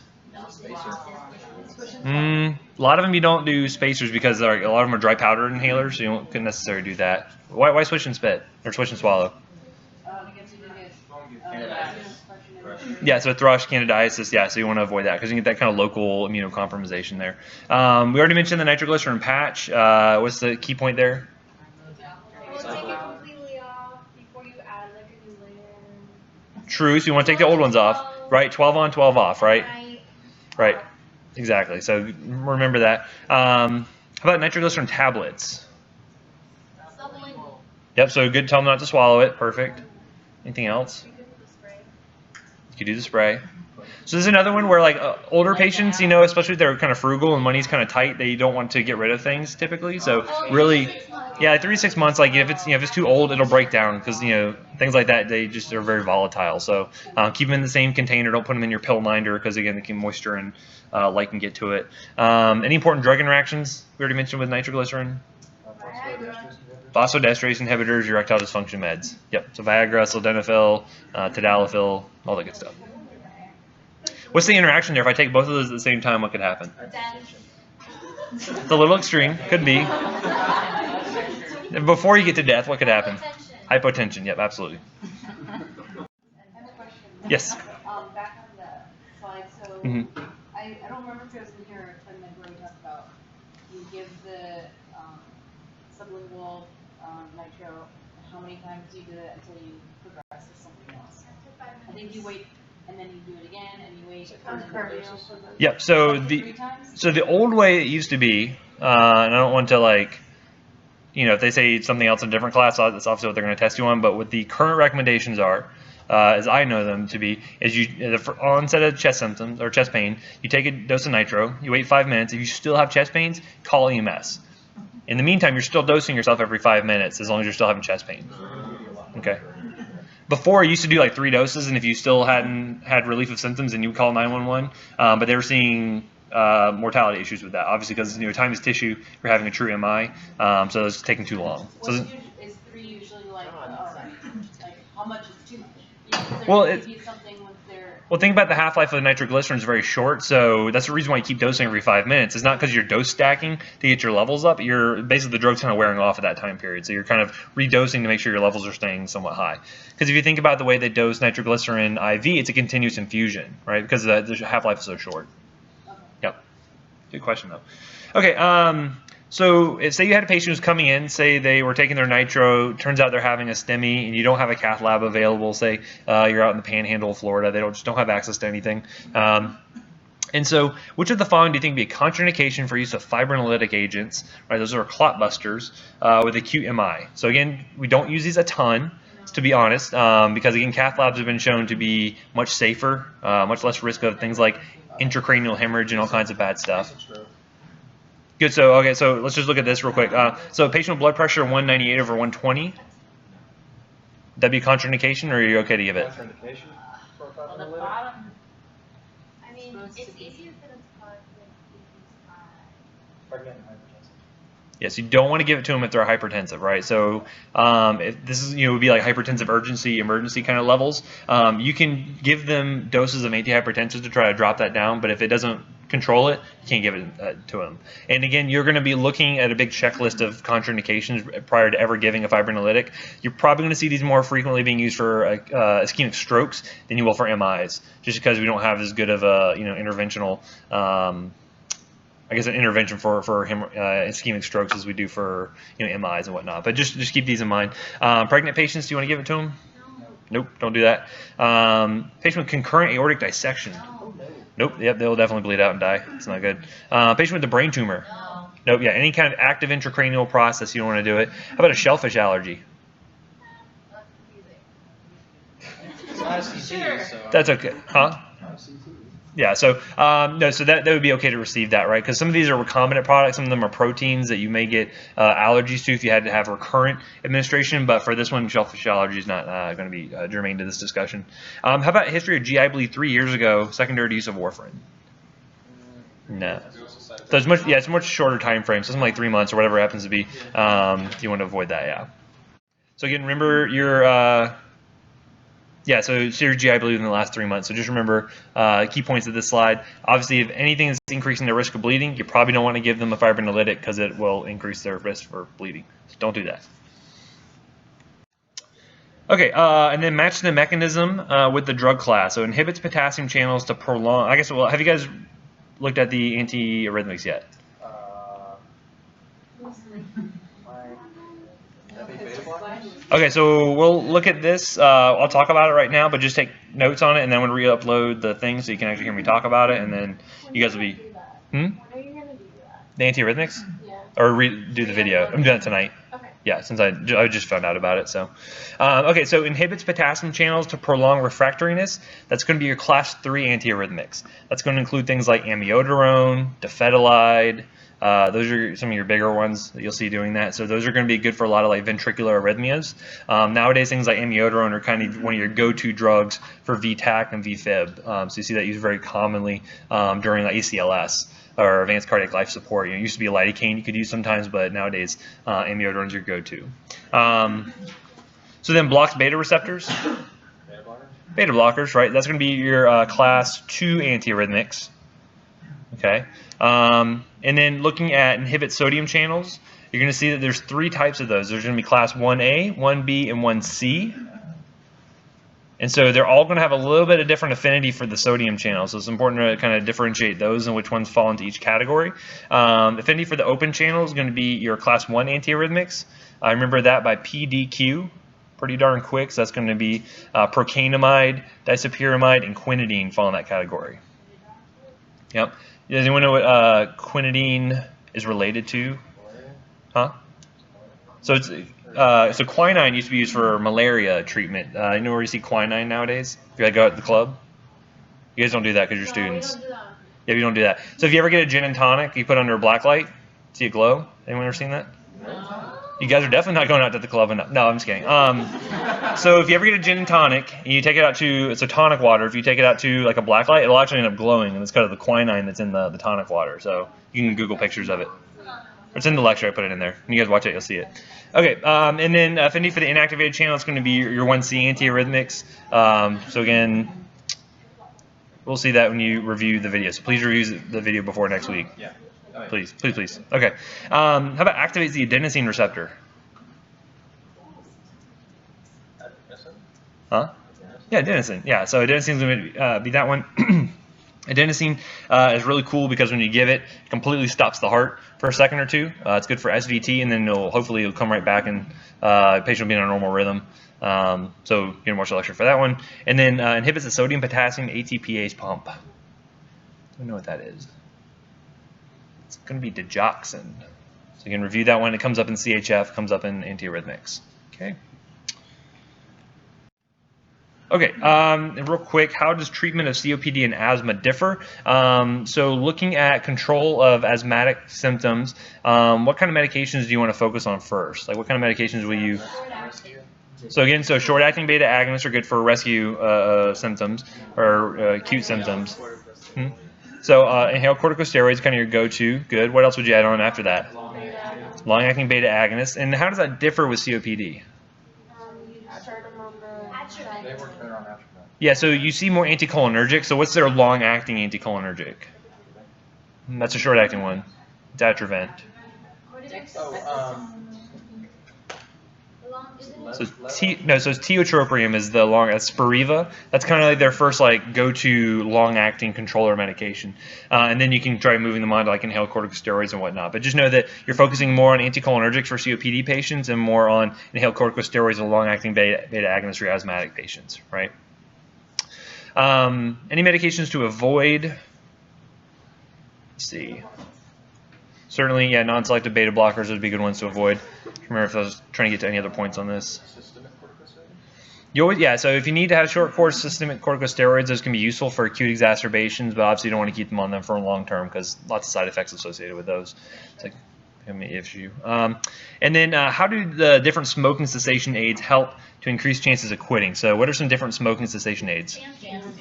A lot of them you don't do spacers because a lot of them are dry powder inhalers, so you couldn't necessarily do that. Why switch and spit or switch and swallow? Yeah, so thrush, candidiasis, yeah, so you want to avoid that because you get that kind of local immunocompromisation there. We already mentioned the nitroglycerin patch. What's the key point there? True, so you want to take the old ones off, right? 12 on, 12 off, right? Right, exactly. So remember that. How about nitroglycerin tablets? Yep, so good, tell them not to swallow it. Perfect. Anything else? You could do the spray. So this is another one where, like, older patients, you know, especially if they're kind of frugal and money's kind of tight, they don't want to get rid of things typically. So really, yeah, like 3 to 6 months. Like if it's too old, it'll break down because things like that they just are very volatile. So keep them in the same container. Don't put them in your pill minder because again, moisture and light can get to it. Any important drug interactions we already mentioned with nitroglycerin? Phosphodiesterase inhibitors, erectile dysfunction meds. Yep. So Viagra, sildenafil, tadalafil, all that good stuff. What's the interaction there? If I take both of those at the same time, what could happen? It's a little extreme. Could be. Before you get to death, what could happen? Hypotension. Yep, absolutely. I have a question. Yes. Back on the slide, so I don't remember if it was in here where we talked about you give the sublingual nitro. How many times do you do it until you progress to something else? I think you wait. And then you do it again, and you wait. Yep. So the old way it used to be, and I don't want to if they say something else in a different class, that's obviously what they're going to test you on. But what the current recommendations are, as I know them to be, is the onset of chest symptoms or chest pain, you take a dose of nitro, you wait 5 minutes. If you still have chest pains, call EMS. In the meantime, you're still dosing yourself every 5 minutes as long as you're still having chest pain. Okay. Before, I used to do like 3 doses, and if you still hadn't had relief of symptoms, then you would call 911. But they were seeing mortality issues with that, obviously, because time is tissue. You're having a true MI, so it's taking too long. So is 3 usually like how much is too much? Well, something with their. Well, think about the half-life of the nitroglycerin is very short, so that's the reason why you keep dosing every 5 minutes. It's not because you're dose stacking to get your levels up. You're basically the drug's kind of wearing off at that time period, so you're kind of redosing to make sure your levels are staying somewhat high. Because if you think about the way they dose nitroglycerin IV, it's a continuous infusion, right? Because the half-life is so short. Okay. Yep. Good question though. Okay. So say you had a patient who's coming in, say they were taking their nitro, turns out they're having a STEMI, and you don't have a cath lab available, say you're out in the panhandle of Florida, they just don't have access to anything. And so which of the following do you think would be a contraindication for use of fibrinolytic agents, right? Those are clot busters with acute MI. So again, we don't use these a ton, to be honest, because again, cath labs have been shown to be much safer, much less risk of things like intracranial hemorrhage and all kinds of bad stuff. Good. So okay. So let's just look at this real quick. So a patient with blood pressure 198 over 120. That'd be a contraindication, or are you okay to give it? Contraindication for a On the fibrinolytic? bottom, I mean, it's easier for them to call it Pregnant and hypertensive. Yes, you don't want to give it to them if they're hypertensive, right? So if this is, would be like hypertensive urgency, emergency kind of levels. You can give them doses of antihypertensives to try to drop that down, but if it doesn't control it, you can't give it to them. And again, you're going to be looking at a big checklist of contraindications prior to ever giving a fibrinolytic. You're probably going to see these more frequently being used for ischemic strokes than you will for MIs, just because we don't have as good of a interventional. I guess an intervention for ischemic strokes as we do for MIs and whatnot. But just keep these in mind. Pregnant patients, do you want to give it to them? Nope, don't do that. Patient with concurrent aortic dissection. Nope, yep, they'll definitely bleed out and die. It's not good. Patient with a brain tumor. Nope, yeah, any kind of active intracranial process, you don't want to do it. How about a shellfish allergy? It's not a CT, so. That's okay, huh? Yeah, so no, so that would be okay to receive that, right? Because some of these are recombinant products, some of them are proteins that you may get allergies to if you had to have recurrent administration. But for this one, shellfish allergy is not going to be germane to this discussion. How about history of GI bleed 3 years ago, secondary to use of warfarin? No. So it's a much shorter time frame, so something like 3 months or whatever it happens to be. You want to avoid that, yeah. So again, remember your. So serious GI bleed in the last 3 months. So just remember key points of this slide. Obviously, if anything is increasing their risk of bleeding, you probably don't want to give them a fibrinolytic because it will increase their risk for bleeding. So don't do that. Okay, and then match the mechanism with the drug class. So it inhibits potassium channels to prolong. I guess. Well, have you guys looked at the antiarrhythmics yet? Beta blockers? Okay, so we'll look at this. I'll talk about it right now, but just take notes on it, and then when we re-upload the thing so you can actually hear me talk about it, and then you guys will be... When are you gonna do that? The antiarrhythmics? Yeah. Or redo the video. I'm doing it tonight. Okay. Yeah, since I just found out about it. So, okay, so inhibits potassium channels to prolong refractoriness. That's going to be your class 3 antiarrhythmics. That's going to include things like amiodarone, dofetilide. Those are some of your bigger ones that you'll see doing that. So those are going to be good for a lot of like ventricular arrhythmias. Nowadays, things like amiodarone are kind of one of your go-to drugs for VTAC and VFib. So you see that used very commonly during like ACLS. Or advanced cardiac life support. You know, it used to be a lidocaine you could use sometimes, but nowadays amiodarone is your go-to. So then blocks beta receptors. Beta blockers? Beta blockers, right? That's going to be your class 2 antiarrhythmics. Okay. And then looking at inhibit sodium channels, you're going to see that there's 3 types of those. There's going to be class 1A, 1B, and 1C. And so they're all going to have a little bit of different affinity for the sodium channel. So it's important to kind of differentiate those and which ones fall into each category. Affinity for the open channel is going to be your class 1 antiarrhythmics. I remember that by PDQ. Pretty darn quick. So that's going to be procainamide, disopyramide, and quinidine fall in that category. Yep. Does anyone know what quinidine is related to? Huh? So it's so quinine used to be used for malaria treatment. You know where you see quinine nowadays? If you go out to the club, you guys don't do that because you're students. Yeah, you don't do that. So if you ever get a gin and tonic, you put under a black light, see it glow. Anyone ever seen that? You guys are definitely not going out to the club. No, I'm just kidding. So if you ever get a gin and tonic and you take it out to, it's a tonic water. If you take it out to like a black light, it'll actually end up glowing, and it's because of the quinine that's in the tonic water. So you can Google pictures of it. It's in the lecture. I put it in there. When you guys watch it, you'll see it. Okay, and then affinity for the inactivated channel is going to be your 1C antiarrhythmics. So again, we'll see that when you review the video. So please review the video before next week. Yeah. Oh, yeah. Please, please, please. Okay. How about activates the adenosine receptor? Adenosine? Huh? Yeah, adenosine. Yeah, so adenosine is going to be that one. Adenosine is really cool because when you give it, it completely stops the heart for a second or two. It's good for SVT, and then hopefully it'll come right back and the patient will be in a normal rhythm. So you can watch the lecture for that one. And then inhibits the sodium potassium ATPase pump. I don't know what that is. It's going to be digoxin. So you can review that one. It comes up in CHF, comes up in antiarrhythmics. Okay. Okay, real quick, how does treatment of COPD and asthma differ? So looking at control of asthmatic symptoms, what kind of medications do you want to focus on first? Like what kind of medications will you... So again, so short-acting beta agonists are good for rescue symptoms or acute symptoms. So inhaled corticosteroids, kind of your go-to. Good. What else would you add on after that? Long-acting beta agonists. And how does that differ with COPD? They work better on atropine. Yeah, so you see more anticholinergic. So what's their long-acting anticholinergic? That's a short-acting one. It's Atrovent. So tiotropium is the long. That's Spiriva. That's kind of like their first like go-to long-acting controller medication, and then you can try moving them on to like inhaled corticosteroids and whatnot. But just know that you're focusing more on anticholinergics for COPD patients and more on inhaled corticosteroids and long-acting beta agonists for asthmatic patients, right? Any medications to avoid? Let's see. Certainly, yeah, non-selective beta blockers would be good ones to avoid. Remember if I was trying to get to any other points on this. Systemic corticosteroids? You always, yeah, so if you need to have short course systemic corticosteroids, those can be useful for acute exacerbations, but obviously you don't want to keep them on them for long term because lots of side effects associated with those. It's like an issue. And then how do the different smoking cessation aids help to increase chances of quitting? So what are some different smoking cessation aids?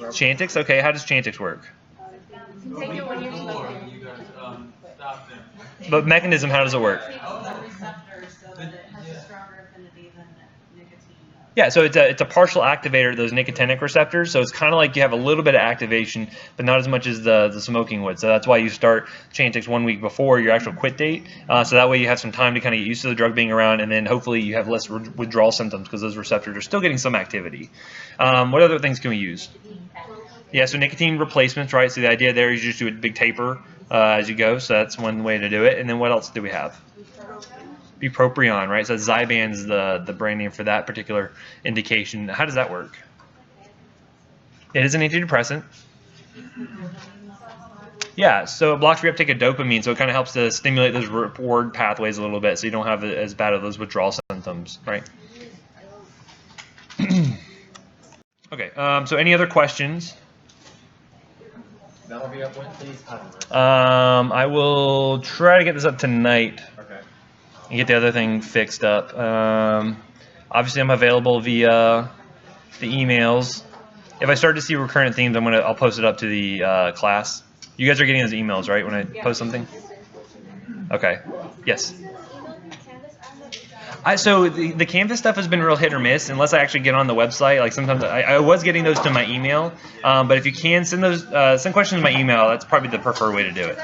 Chantix, okay, how does Chantix work? Take it when you're smoking. But mechanism, how does it work? Receptors so that it has a stronger affinity than nicotine does. Yeah, so it's a partial activator of those nicotinic receptors. So it's kind of like you have a little bit of activation, but not as much as the smoking would. So that's why you start Chantix 1 week before your actual quit date. So that way you have some time to kind of get used to the drug being around, and then hopefully you have less withdrawal symptoms because those receptors are still getting some activity. What other things can we use? Yeah, so nicotine replacements, right? So the idea there is you just do a big taper as you go. So that's one way to do it. And then what else do we have? bupropion, right? So Zyban's the brand name for that particular indication. How does that work? It is an antidepressant. Yeah, so it blocks reuptake of dopamine, so it kind of helps to stimulate those reward pathways a little bit, so you don't have as bad of those withdrawal symptoms, right? Okay, so any other questions? That'll be up when? I will try to get this up tonight. Okay. And get the other thing fixed up. Obviously, I'm available via the emails. If I start to see recurrent themes, I'll post it up to the class. You guys are getting those emails, right? When I post something. Okay. Yes. So the Canvas stuff has been real hit or miss unless I actually get on the website. Like sometimes I was getting those to my email, but if you can send those send questions to my email, that's probably the preferred way to do it.